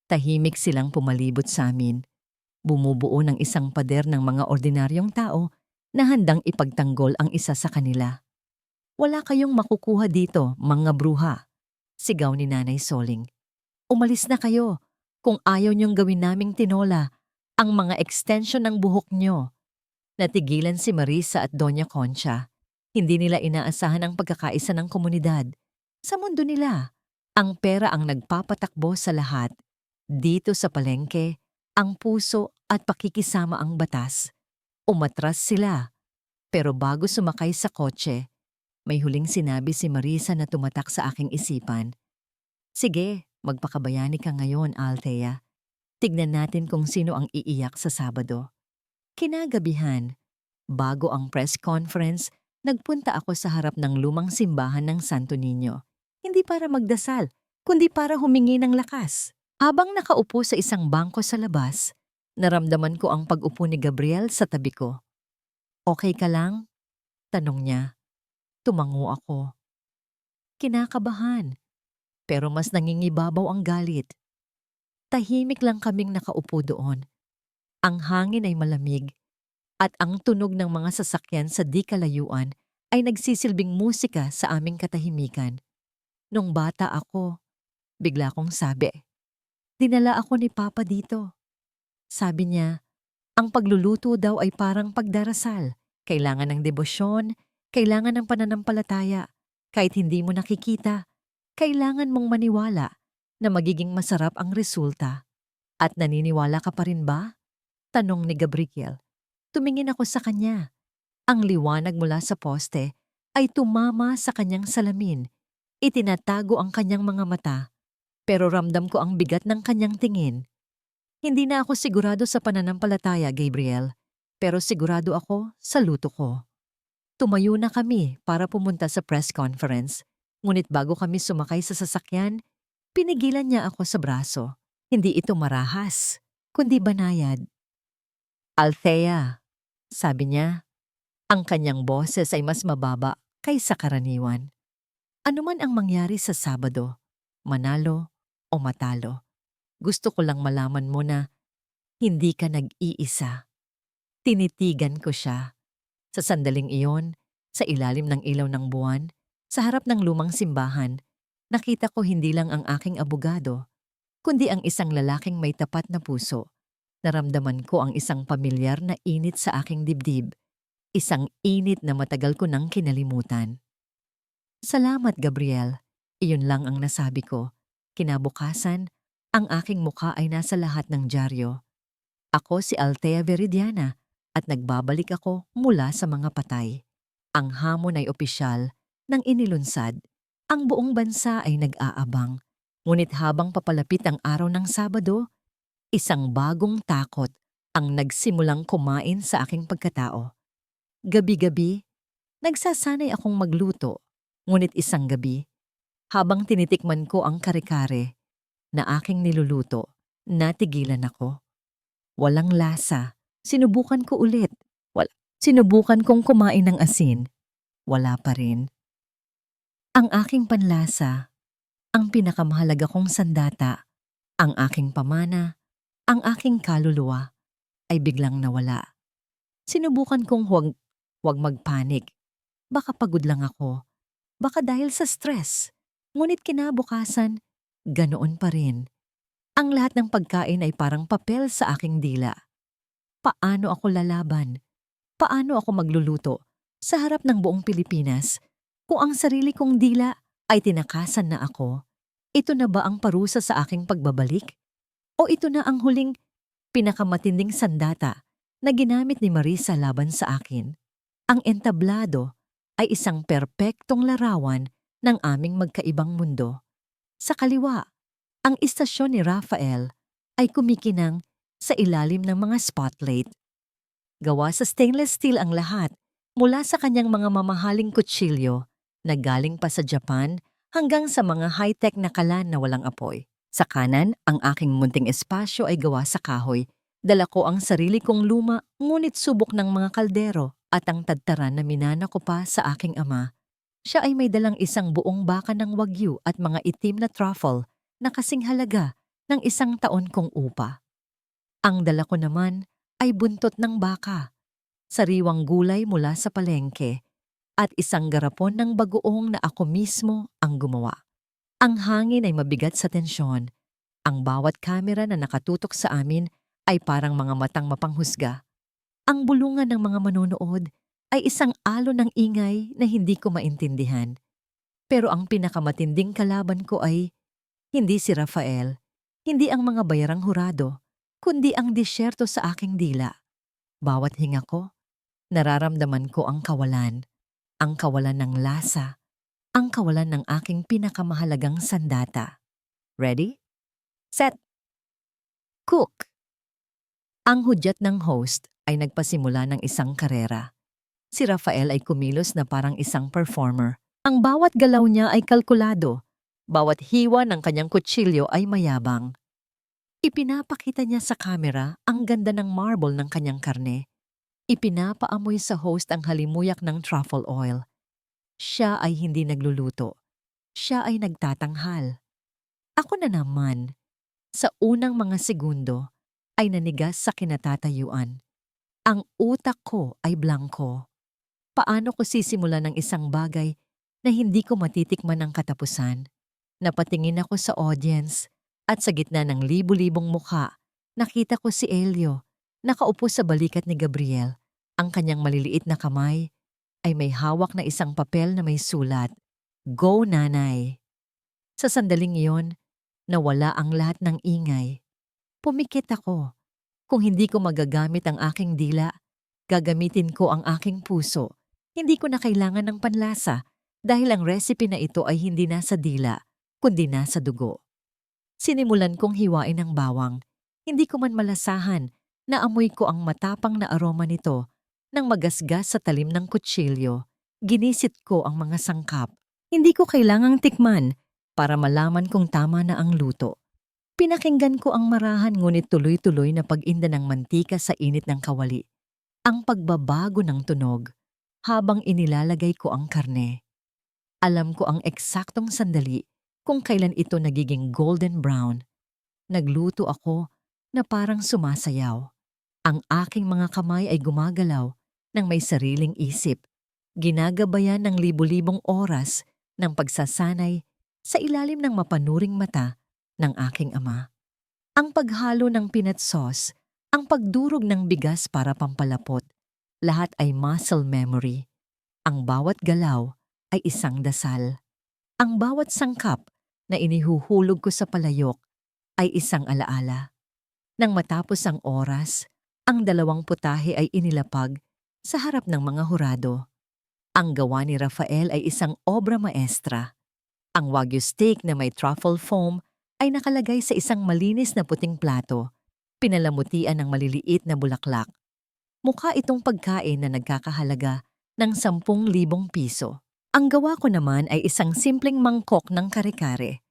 Tahimik silang pumalibot sa amin, bumubuo ng isang pader ng mga ordinaryong tao na handang ipagtanggol ang isa sa kanila. "Wala kayong makukuha dito, mga bruha," sigaw ni Nanay Soling. "Umalis na kayo kung ayaw niyong gawin naming tinola ang mga extension ng buhok niyo." Natigilan si Marisa at Doña Concha. Hindi nila inaasahan ang pagkakaisa ng komunidad. Sa mundo nila, ang pera ang nagpapatakbo sa lahat. Dito sa palengke, ang puso at pakikisama ang batas. Umatras sila. Pero bago sumakay sa kotse, may huling sinabi si Marisa na tumatak sa aking isipan. "Sige, magpakabayani ka ngayon, Althea. Tignan natin kung sino ang iiyak sa Sabado." Kinagabihan, bago ang press conference, nagpunta ako sa harap ng lumang simbahan ng Santo Niño. Hindi para magdasal, kundi para humingi ng lakas. Habang nakaupo sa isang bangko sa labas, naramdaman ko ang pag-upo ni Gabriel sa tabi ko. "Okay ka lang?" tanong niya. Tumango ako. Kinakabahan, pero mas nangingibabaw ang galit. Tahimik lang kaming nakaupo doon. Ang hangin ay malamig at ang tunog ng mga sasakyan sa di kalayuan ay nagsisilbing musika sa aming katahimikan. Nung bata ako, bigla kong sabi, "Dinala ako ni Papa dito." Sabi niya, ang pagluluto daw ay parang pagdarasal. Kailangan ng debosyon, kailangan ng pananampalataya. Kahit hindi mo nakikita, kailangan mong maniwala na magiging masarap ang resulta. "At naniniwala ka pa rin ba?" tanong ni Gabriel. Tumingin ako sa kanya. Ang liwanag mula sa poste ay tumama sa kanyang salamin. Itinatago ang kanyang mga mata, pero ramdam ko ang bigat ng kanyang tingin. "Hindi na ako sigurado sa pananampalataya, Gabriel, pero sigurado ako sa luto ko." Tumayo na kami para pumunta sa press conference. Ngunit bago kami sumakay sa sasakyan, pinigilan niya ako sa braso. Hindi ito marahas, kundi banayad. "Althea," sabi niya. Ang kanyang boses ay mas mababa kaysa karaniwan. "Ano man ang mangyari sa Sabado, manalo o matalo, gusto ko lang malaman mo na hindi ka nag-iisa." Tinitigan ko siya. Sa sandaling iyon, sa ilalim ng ilaw ng buwan, sa harap ng lumang simbahan, nakita ko hindi lang ang aking abogado, kundi ang isang lalaking may tapat na puso. Naramdaman ko ang isang pamilyar na init sa aking dibdib, isang init na matagal ko nang kinalimutan. "Salamat, Gabriel." Iyon lang ang nasabi ko. Kinabukasan, ang aking mukha ay nasa lahat ng dyaryo. Ako si Althea Veridiana at nagbabalik ako mula sa mga patay. Ang hamon ay opisyal nang inilunsad. Ang buong bansa ay nag-aabang. Ngunit habang papalapit ang araw ng Sabado, isang bagong takot ang nagsimulang kumain sa aking pagkatao. Gabi-gabi, nagsasanay akong magluto. Ngunit isang gabi, habang tinitikman ko ang kare-kare na aking niluluto, natigilan ako. Walang lasa. Sinubukan ko ulit. Sinubukan kong kumain ng asin. Wala pa rin. Ang aking panlasa, ang pinakamahalaga kong sandata, ang aking pamana, ang aking kaluluwa, ay biglang nawala. Sinubukan kong huwag magpanik. Baka pagod lang ako. Baka dahil sa stress. Ngunit kinabukasan, ganoon pa rin. Ang lahat ng pagkain ay parang papel sa aking dila. Paano ako lalaban? Paano ako magluluto sa harap ng buong Pilipinas kung ang sarili kong dila ay tinakasan na ako? Ito na ba ang parusa sa aking pagbabalik? O ito na ang huling pinakamatinding sandata na ginamit ni Marisa laban sa akin? Ang entablado ay isang perpektong larawan ng aming magkaibang mundo. Sa kaliwa, ang istasyon ni Rafael ay kumikinang sa ilalim ng mga spotlight. Gawa sa stainless steel ang lahat, mula sa kanyang mga mamahaling kutsilyo na galing pa sa Japan hanggang sa mga high-tech na kalan na walang apoy. Sa kanan, ang aking munting espasyo ay gawa sa kahoy. Dala ko ang sarili kong luma ngunit subok ng mga kaldero at ang tadtaran na minana ko pa sa aking ama. Siya ay may dalang isang buong baka ng wagyu at mga itim na truffle na kasing halaga ng 1 taon kong upa. Ang dala ko naman ay buntot ng baka, sariwang gulay mula sa palengke, at isang garapon ng bagoong na ako mismo ang gumawa. Ang hangin ay mabigat sa tensyon. Ang bawat kamera na nakatutok sa amin ay parang mga matang mapanghusga. Ang bulungan ng mga manonood ay isang alon ng ingay na hindi ko maintindihan. Pero ang pinakamatinding kalaban ko ay hindi si Rafael, hindi ang mga bayarang hurado, kundi ang disyerto sa aking dila. Bawat hinga ko, nararamdaman ko ang kawalan ng lasa, ang kawalan ng aking pinakamahalagang sandata. Ready? Set! Cook! Ang hudyat ng host ay nagpasimula ng isang karera. Si Rafael ay kumilos na parang isang performer. Ang bawat galaw niya ay kalkulado. Bawat hiwa ng kanyang kutsilyo ay mayabang. Ipinapakita niya sa kamera ang ganda ng marble ng kanyang karne. Ipinapaamoy sa host ang halimuyak ng truffle oil. Siya ay hindi nagluluto. Siya ay nagtatanghal. Ako na naman, sa unang mga segundo, ay nanigas sa kinatatayuan. Ang utak ko ay blanko. Paano ko sisimulan ng isang bagay na hindi ko matitikman ng katapusan? Napatingin ako sa audience at sa gitna ng libu-libong mukha, nakita ko si Elio, nakaupo sa balikat ni Gabriel. Ang kanyang maliliit na kamay ay may hawak na isang papel na may sulat, "Go Nanay." Sa sandaling iyon, nawala ang lahat ng ingay. Pumikit ako. Kung hindi ko magagamit ang aking dila, gagamitin ko ang aking puso. Hindi ko na kailangan ng panlasa dahil ang recipe na ito ay hindi nasa dila, kundi nasa dugo. Sinimulan kong hiwain ang bawang. Hindi ko man malasahan na amoy ko ang matapang na aroma nito. Nang magasgas sa talim ng kutsilyo, ginisit ko ang mga sangkap. Hindi ko kailangang tikman para malaman kung tama na ang luto. Pinakinggan ko ang marahan ngunit tuloy-tuloy na pag-inda ng mantika sa init ng kawali. Ang pagbabago ng tunog habang inilalagay ko ang karne. Alam ko ang eksaktong sandali kung kailan ito nagiging golden brown. Nagluto ako na parang sumasayaw. Ang aking mga kamay ay gumagalaw ng may sariling isip. Ginagabayan ng libu-libong oras ng pagsasanay sa ilalim ng mapanuring mata ng aking ama. Ang paghalo ng peanut sauce, ang pagdurog ng bigas para pampalapot, lahat ay muscle memory. Ang bawat galaw ay isang dasal. Ang bawat sangkap na inihuhulog ko sa palayok ay isang alaala. Nang matapos ang oras, ang 2 putahe ay inilapag sa harap ng mga hurado. Ang gawa ni Rafael ay isang obra maestra. Ang wagyu steak na may truffle foam ay nakalagay sa isang malinis na puting plato, pinalamutian ng maliliit na bulaklak. Mukha itong pagkain na nagkakahalaga ng 10,000 piso. Ang gawa ko naman ay isang simpleng mangkok ng kare-kare.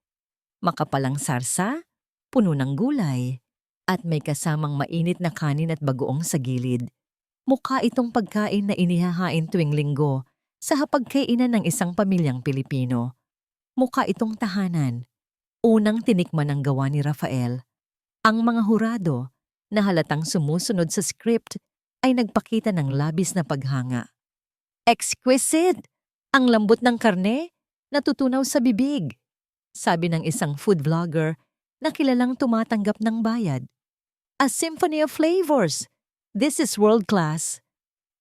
Makapalang sarsa, puno ng gulay, at may kasamang mainit na kanin at bagoong sa gilid. Mukha itong pagkain na inihahain tuwing linggo sa hapagkainan ng isang pamilyang Pilipino. Mukha itong tahanan. Unang tinikman ang gawa ni Rafael. Ang mga hurado na halatang sumusunod sa script ay nagpakita ng labis na paghanga. Exquisite! Ang lambot ng karne, natutunaw sa bibig. Sabi ng isang food vlogger na kilalang tumatanggap ng bayad. A symphony of flavors! This is world class!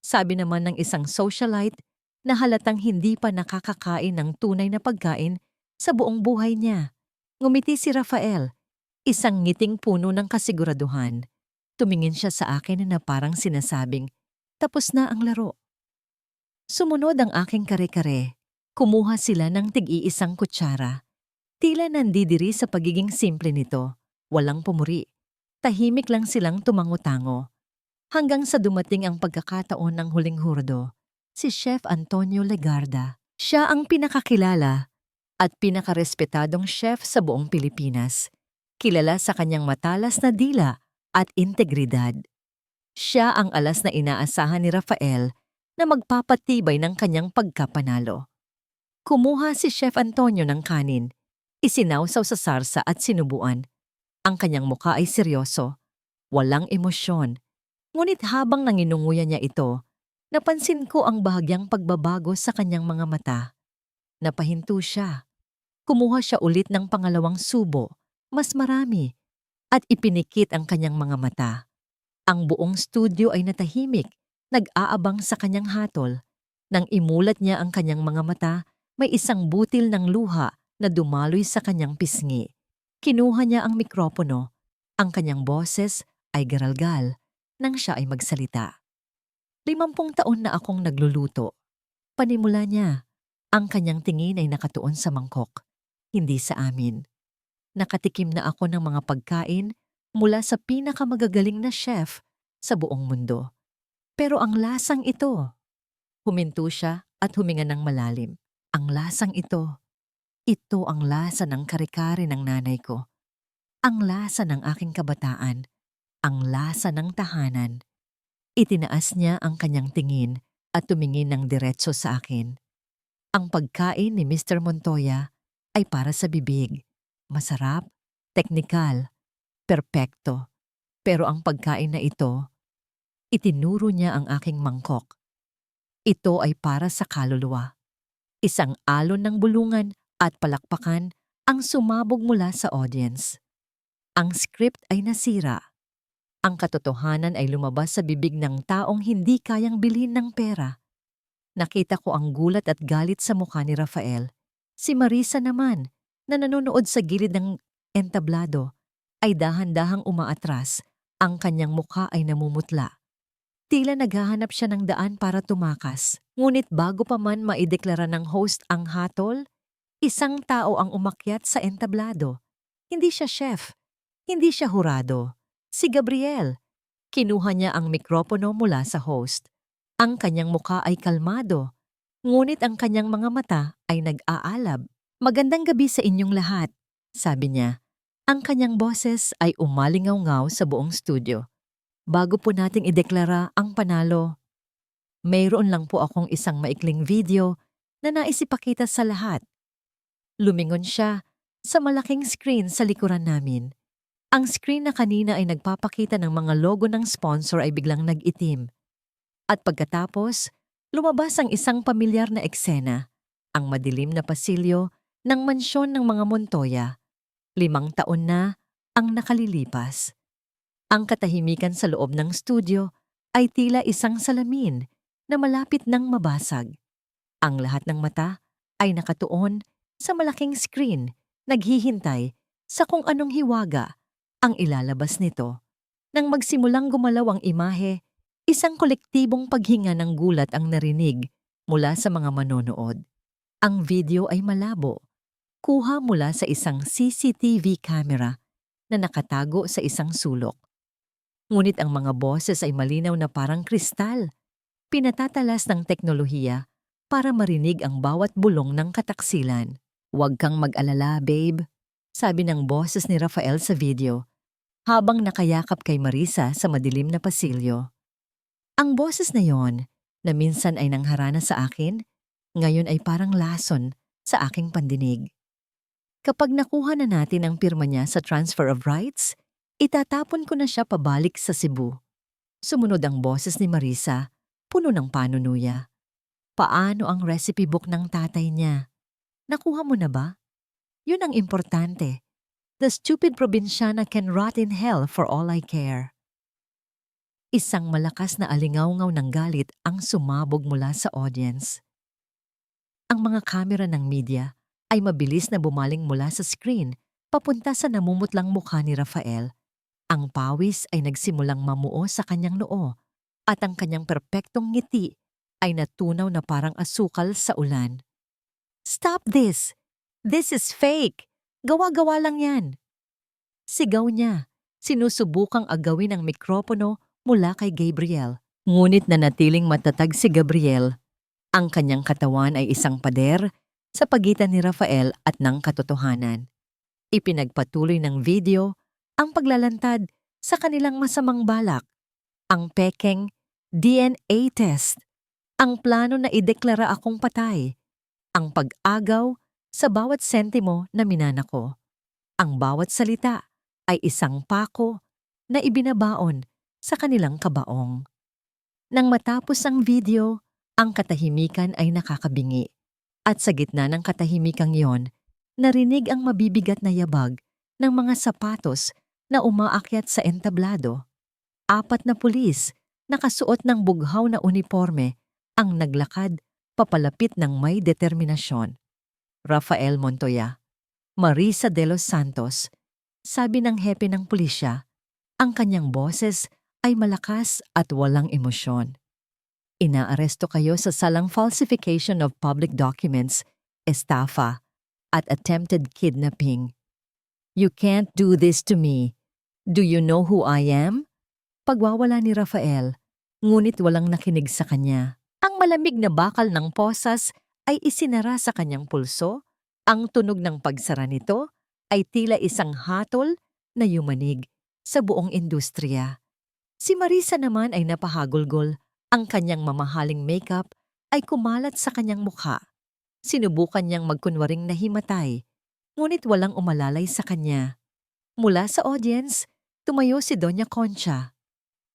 Sabi naman ng isang socialite na halatang hindi pa nakakakain ng tunay na pagkain sa buong buhay niya. Ngumiti si Rafael, isang ngiting puno ng kasiguraduhan. Tumingin siya sa akin na parang sinasabing, tapos na ang laro. Sumunod ang aking kare-kare. Kumuha sila ng tig-iisang kutsara. Tila nandidiri sa pagiging simple nito. Walang pumuri. Tahimik lang silang tumango-tango. Hanggang sa dumating ang pagkakataon ng huling hurdo, si Chef Antonio Legarda. Siya ang pinakakilala at pinakarespetadong chef sa buong Pilipinas. Kilala sa kanyang matalas na dila at integridad. Siya ang alas na inaasahan ni Rafael na magpapatibay ng kanyang pagkapanalo. Kumuha si Chef Antonio ng kanin, isinawsaw sa sarsa at sinubuan. Ang kanyang mukha ay seryoso, walang emosyon. Ngunit habang nanginunguya niya ito, napansin ko ang bahagyang pagbabago sa kanyang mga mata. Napahinto siya. Kumuha siya ulit ng pangalawang subo, mas marami, at ipinikit ang kanyang mga mata. Ang buong studio ay natahimik, nag-aabang sa kanyang hatol. Nang imulat niya ang kanyang mga mata, may isang butil ng luha na dumaloy sa kanyang pisngi. Kinuha niya ang mikropono. Ang kanyang boses ay garalgal nang siya ay magsalita. 50 taon na akong nagluluto. Panimula niya. Ang kanyang tingin ay nakatuon sa mangkok, hindi sa amin. Nakatikim na ako ng mga pagkain mula sa pinakamagagaling na chef sa buong mundo. Pero ang lasang ito, huminto siya at huminga ng malalim. Ang lasang ito ang lasa ng kare-kare ng nanay ko. Ang lasa ng aking kabataan. Ang lasa ng tahanan. Itinaas niya ang kanyang tingin at tumingin ng diretso sa akin. Ang pagkain ni Mr. Montoya ay para sa bibig. Masarap, teknikal, perpekto. Pero ang pagkain na ito, itinuro niya ang aking mangkok. Ito ay para sa kaluluwa. Isang alon ng bulungan at palakpakan ang sumabog mula sa audience. Ang script ay nasira. Ang katotohanan ay lumabas sa bibig ng taong hindi kayang bilhin ng pera. Nakita ko ang gulat at galit sa mukha ni Rafael. Si Marisa naman, na nanonood sa gilid ng entablado, ay dahan-dahang umaatras. Ang kanyang mukha ay namumutla. Tila naghahanap siya ng daan para tumakas. Ngunit bago pa man maideklara ng host ang hatol, isang tao ang umakyat sa entablado. Hindi siya chef, hindi siya hurado. Si Gabriel. Kinuha niya ang mikropono mula sa host. Ang kanyang mukha ay kalmado, ngunit ang kanyang mga mata ay nag-aalab. "Magandang gabi sa inyong lahat," sabi niya. Ang kanyang boses ay umalingaw-ngaw sa buong studio. "Bago po nating ideklara ang panalo, mayroon lang po akong isang maikling video na nais ipakita sa lahat." Lumingon siya sa malaking screen sa likuran namin. Ang screen na kanina ay nagpapakita ng mga logo ng sponsor ay biglang nag-itim. At pagkatapos, lumabas ang isang pamilyar na eksena, ang madilim na pasilyo ng mansyon ng mga Montoya. 5 taon na ang nakalilipas. Ang katahimikan sa loob ng studio ay tila isang salamin na malapit nang mabasag. Ang lahat ng mata ay nakatuon sa malaking screen, naghihintay sa kung anong hiwaga ang ilalabas nito. Nang magsimulang gumalaw ang imahe, isang kolektibong paghinga ng gulat ang narinig mula sa mga manonood. Ang video ay malabo, kuha mula sa isang CCTV camera na nakatago sa isang sulok. Ngunit ang mga boses ay malinaw na parang kristal, pinatatalas ng teknolohiya para marinig ang bawat bulong ng kataksilan. "Huwag kang mag-alala, babe," sabi ng boses ni Rafael sa video, habang nakayakap kay Marisa sa madilim na pasilyo. Ang boses na yon, na minsan ay nangharana sa akin, ngayon ay parang lason sa aking pandinig. Kapag nakuha na natin ang pirma niya sa transfer of rights, itatapon ko na siya pabalik sa Cebu. Sumunod ang boses ni Marisa, puno ng panunuya. "Paano ang recipe book ng tatay niya? Nakuha mo na ba? Yun ang importante. The stupid probinsyana can rot in hell for all I care." Isang malakas na alingawngaw ng galit ang sumabog mula sa audience. Ang mga kamera ng media ay mabilis na bumaling mula sa screen papunta sa namumutlang mukha ni Rafael. Ang pawis ay nagsimulang mamuo sa kanyang noo at ang kanyang perpektong ngiti ay natunaw na parang asukal sa ulan. "Stop this! This is fake! Gawa-gawa lang yan!" Sigaw niya, sinusubukang agawin ang mikropono mula kay Gabriel. Ngunit nanatiling matatag si Gabriel. Ang kanyang katawan ay isang pader sa pagitan ni Rafael at ng katotohanan. Ipinagpatuloy ng video ang paglalantad sa kanilang masamang balak, ang pekeng DNA test, ang plano na ideklara akong patay, ang pag-agaw sa bawat sentimo na minana ko. Ang bawat salita ay isang pako na ibinabaon sa kanilang kabaong. Nang matapos ang video, ang katahimikan ay nakakabingi. At sa gitna ng katahimikang yon, narinig ang mabibigat na yabag ng mga sapatos na umaakyat sa entablado. 4 na pulis, nakasuot ng bughaw na uniforme, ang naglakad papalapit ng may determinasyon. Rafael Montoya, Marisa de los Santos, sabi ng hepe ng pulisya, ang kanyang boses ay malakas at walang emosyon. Inaaresto kayo sa salang falsification of public documents, estafa, at attempted kidnapping. You can't do this to me. Do you know who I am? Pagwawala ni Rafael, ngunit walang nakinig sa kanya. Ang malamig na bakal ng posas ay isinara sa kanyang pulso. Ang tunog ng pagsara nito ay tila isang hatol na yumanig sa buong industriya. Si Marisa naman ay napahagulgol. Ang kanyang mamahaling makeup ay kumalat sa kanyang mukha. Sinubukan niyang magkunwaring nahimatay, ngunit walang umalalay sa kanya. Mula sa audience, tumayo si Doña Concha.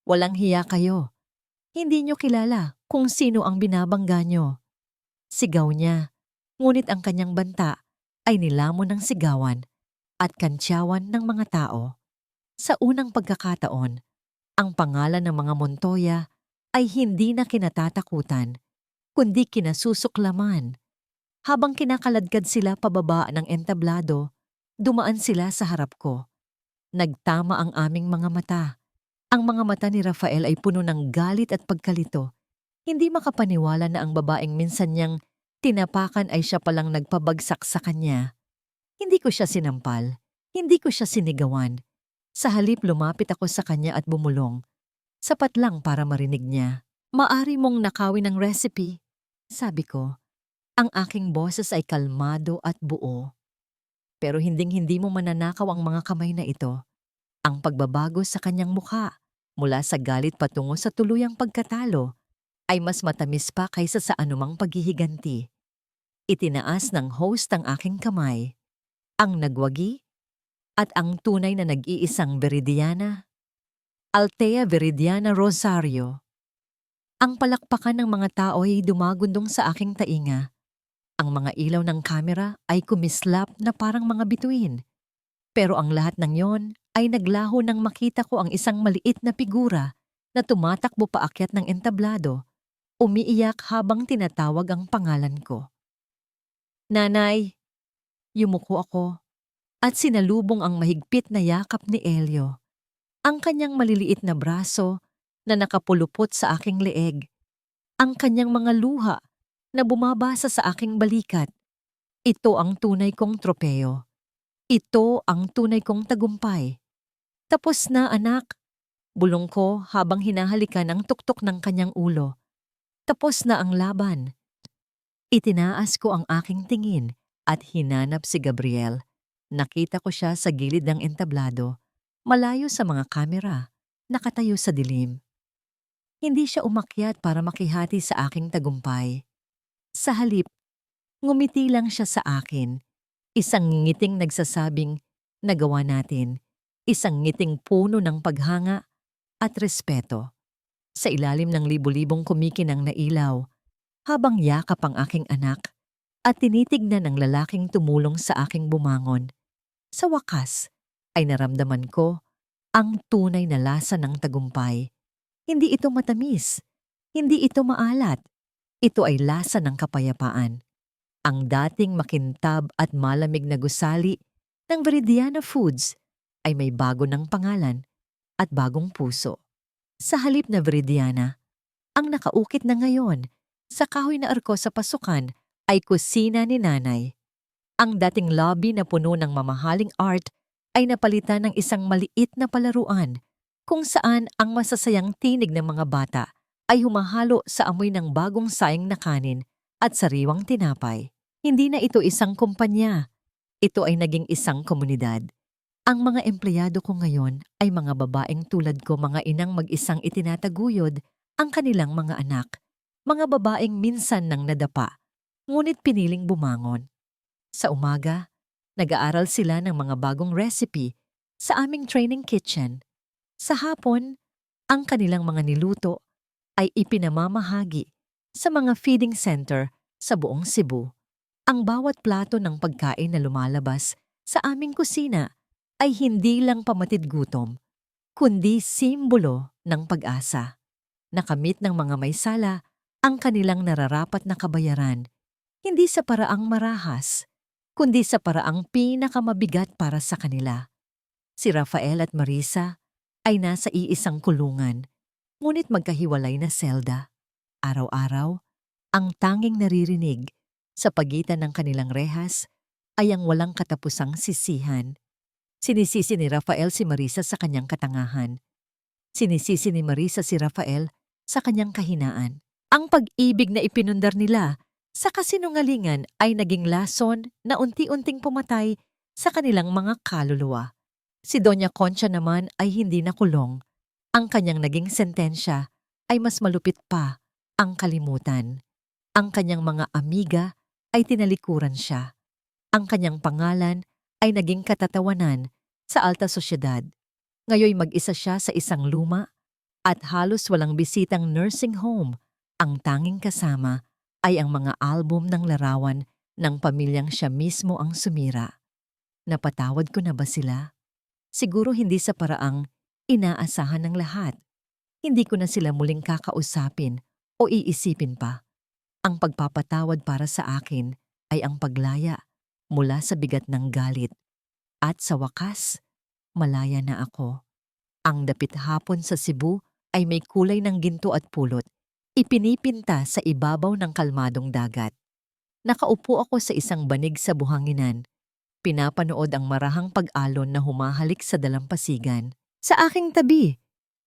Walang hiya kayo. Hindi niyo kilala kung sino ang binabangga niyo. Sigaw niya, ngunit ang kanyang banta ay nilamon ng sigawan at kantyawan ng mga tao. Sa unang pagkakataon, ang pangalan ng mga Montoya ay hindi na kinatatakutan, kundi kinasusuklaman. Habang kinakaladkad sila pababa ng entablado, dumaan sila sa harap ko. Nagtama ang aming mga mata. Ang mga mata ni Rafael ay puno ng galit at pagkalito. Hindi makapaniwala na ang babaeng minsan niyang tinapakan ay siya palang nagpabagsak sa kanya. Hindi ko siya sinampal. Hindi ko siya sinigawan. Sa halip lumapit ako sa kanya at bumulong. Sapat lang para marinig niya. Maari mong nakawin ang recipe, sabi ko. Ang aking boses ay kalmado at buo. Pero hinding-hindi mo mananakaw ang mga kamay na ito. Ang pagbabago sa kanyang mukha, mula sa galit patungo sa tuluyang pagkatalo, ay mas matamis pa kaysa sa anumang paghihiganti. Itinaas ng host ang aking kamay, ang nagwagi, at ang tunay na nag-iisang Veridiana, Althea Veridiana Rosario. Ang palakpakan ng mga tao ay dumagundong sa aking tainga. Ang mga ilaw ng kamera ay kumislap na parang mga bituin. Pero ang lahat ng yon ay naglaho nang makita ko ang isang maliit na figura na tumatakbo paakyat ng entablado, umiiyak habang tinatawag ang pangalan ko. Nanay! Yumuko ako at sinalubong ang mahigpit na yakap ni Elio. Ang kanyang maliliit na braso na nakapulupot sa aking leeg. Ang kanyang mga luha na bumabasa sa aking balikat. Ito ang tunay kong tropeo. Ito ang tunay kong tagumpay. Tapos na, anak. Bulong ko habang hinahalikan ang tuktok ng kanyang ulo. Tapos na ang laban. Itinaas ko ang aking tingin at hinanap si Gabriel. Nakita ko siya sa gilid ng entablado, malayo sa mga kamera, nakatayo sa dilim. Hindi siya umakyat para makihati sa aking tagumpay. Sa halip, ngumiti lang siya sa akin. Isang ngiting nagsasabing, nagawa natin. Isang ngiting puno ng paghanga at respeto. Sa ilalim ng libu-libong kumikinang na ilaw, habang yakap ang aking anak at tinitignan ng lalaking tumulong sa aking bumangon. Sa wakas, ay naramdaman ko ang tunay na lasa ng tagumpay. Hindi ito matamis. Hindi ito maalat. Ito ay lasa ng kapayapaan. Ang dating makintab at malamig na gusali ng Veridiana Foods ay may bago ng pangalan at bagong puso. Sa halip na Veridiana, ang nakaukit na ngayon sa kahoy na arko sa pasukan ay kusina ni nanay. Ang dating lobby na puno ng mamahaling art ay napalitan ng isang maliit na palaruan kung saan ang masasayang tinig ng mga bata ay humahalo sa amoy ng bagong saing na kanin at sariwang tinapay. Hindi na ito isang kumpanya. Ito ay naging isang komunidad. Ang mga empleyado ko ngayon ay mga babaeng tulad ko, mga inang mag-isang itinataguyod ang kanilang mga anak. Mga babaeng minsan nang nadapa, ngunit piniling bumangon. Sa umaga, nag-aaral sila ng mga bagong recipe sa aming training kitchen. Sa hapon, ang kanilang mga niluto ay ipinamamahagi sa mga feeding center sa buong Cebu. Ang bawat plato ng pagkain na lumalabas sa aming kusina ay hindi lang pamatid gutom, kundi simbolo ng pag-asa. Nakamit ng mga may sala ang kanilang nararapat na kabayaran, hindi sa paraang marahas, kundi sa paraang pinakamabigat para sa kanila. Si Rafael at Marisa ay nasa iisang kulungan, ngunit magkahiwalay na selda. Araw-araw, ang tanging naririnig sa pagitan ng kanilang rehas ay ang walang katapusang sisihan. Sinisisi ni Rafael si Marisa sa kanyang katangahan. Sinisisi ni Marisa si Rafael sa kanyang kahinaan. Ang pag-ibig na ipinundar nila sa kasinungalingan ay naging lason na unti-unting pumatay sa kanilang mga kaluluwa. Si Doña Concha naman ay hindi nakulong. Ang kanyang naging sentensya ay mas malupit pa, ang kalimutan. Ang kanyang mga amiga ay tinalikuran siya. Ang kanyang pangalan ay naging katatawanan sa alta sosyedad. Ngayoy mag-isa siya sa isang luma at halos walang bisitang nursing home. Ang tanging kasama ay ang mga album ng larawan ng pamilyang siya mismo ang sumira. Napatawad ko na ba sila? Siguro hindi sa paraang inaasahan ng lahat. Hindi ko na sila muling kakausapin o iisipin pa. Ang pagpapatawad para sa akin ay ang paglaya mula sa bigat ng galit. At sa wakas, malaya na ako. Ang dapit hapon sa Cebu ay may kulay ng ginto at pulot. Ipinipinta sa ibabaw ng kalmadong dagat. Nakaupo ako sa isang banig sa buhanginan. Pinapanood ang marahang pag-alon na humahalik sa dalampasigan. Sa aking tabi,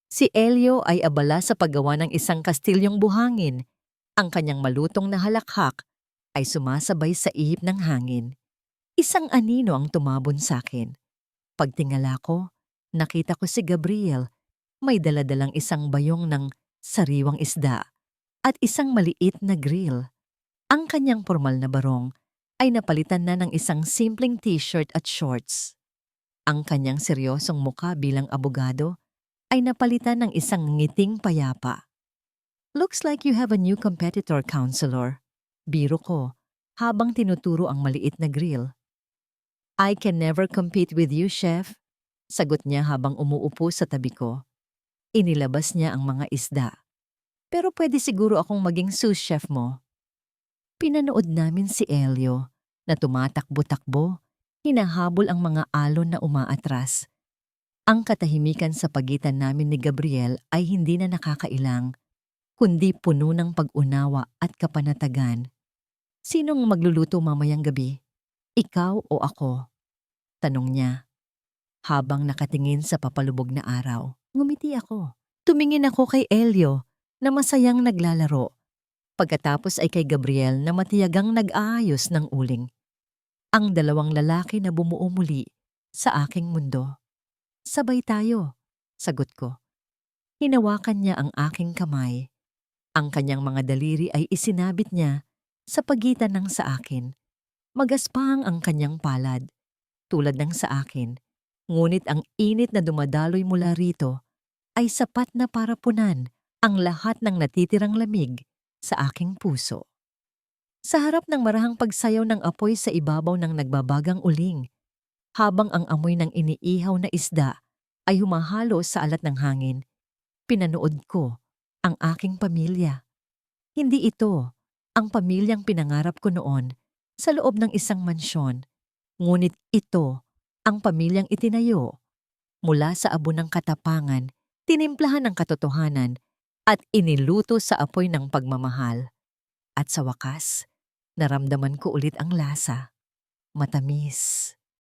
si Elio ay abala sa paggawa ng isang kastilyong buhangin. Ang kanyang malutong na halakhak ay sumasabay sa ihip ng hangin. Isang anino ang tumabon sa akin. Pagtingala ko, nakita ko si Gabriel. May daladalang isang bayong ng sariwang isda at isang maliit na grill. Ang kanyang formal na barong ay napalitan na ng isang simpleng t-shirt at shorts. Ang kanyang seryosong muka bilang abogado ay napalitan ng isang ngiting payapa. Looks like you have a new competitor, counselor. Biro ko habang tinuturo ang maliit na grill. I can never compete with you, chef. Sagot niya habang umuupo sa tabi ko. Inilabas niya ang mga isda. Pero pwede siguro akong maging sous chef mo. Pinanood namin si Elio na tumatakbo-takbo, hinahabol ang mga alon na umaatras. Ang katahimikan sa pagitan namin ni Gabriel ay hindi na nakakailang, kundi puno ng pag-unawa at kapanatagan. Sinong magluluto mamayang gabi? Ikaw o ako? Tanong niya. Habang nakatingin sa papalubog na araw, ngumiti ako. Tumingin ako kay Elio na masayang naglalaro. Pagkatapos ay kay Gabriel na matiyagang nag-aayos ng uling. Ang dalawang lalaki na bumuo muli sa aking mundo. Sabay tayo, sagot ko. Hinawakan niya ang aking kamay. Ang kanyang mga daliri ay isinabit niya sa pagitan ng sa akin. Magaspang ang kanyang palad, tulad ng sa akin. Ngunit ang init na dumadaloy mula rito ay sapat na para punan ang lahat ng natitirang lamig sa aking puso. Sa harap ng marahang pagsayaw ng apoy sa ibabaw ng nagbabagang uling, habang ang amoy ng iniihaw na isda ay humahalo sa alat ng hangin, pinanood ko ang aking pamilya. Hindi ito ang pamilyang pinangarap ko noon sa loob ng isang mansyon, ngunit ito ang pamilyang itinayo mula sa abo ng katapangan, tinimplahan ng katotohanan at iniluto sa apoy ng pagmamahal. At sa wakas, naramdaman ko ulit ang lasa. Matamis,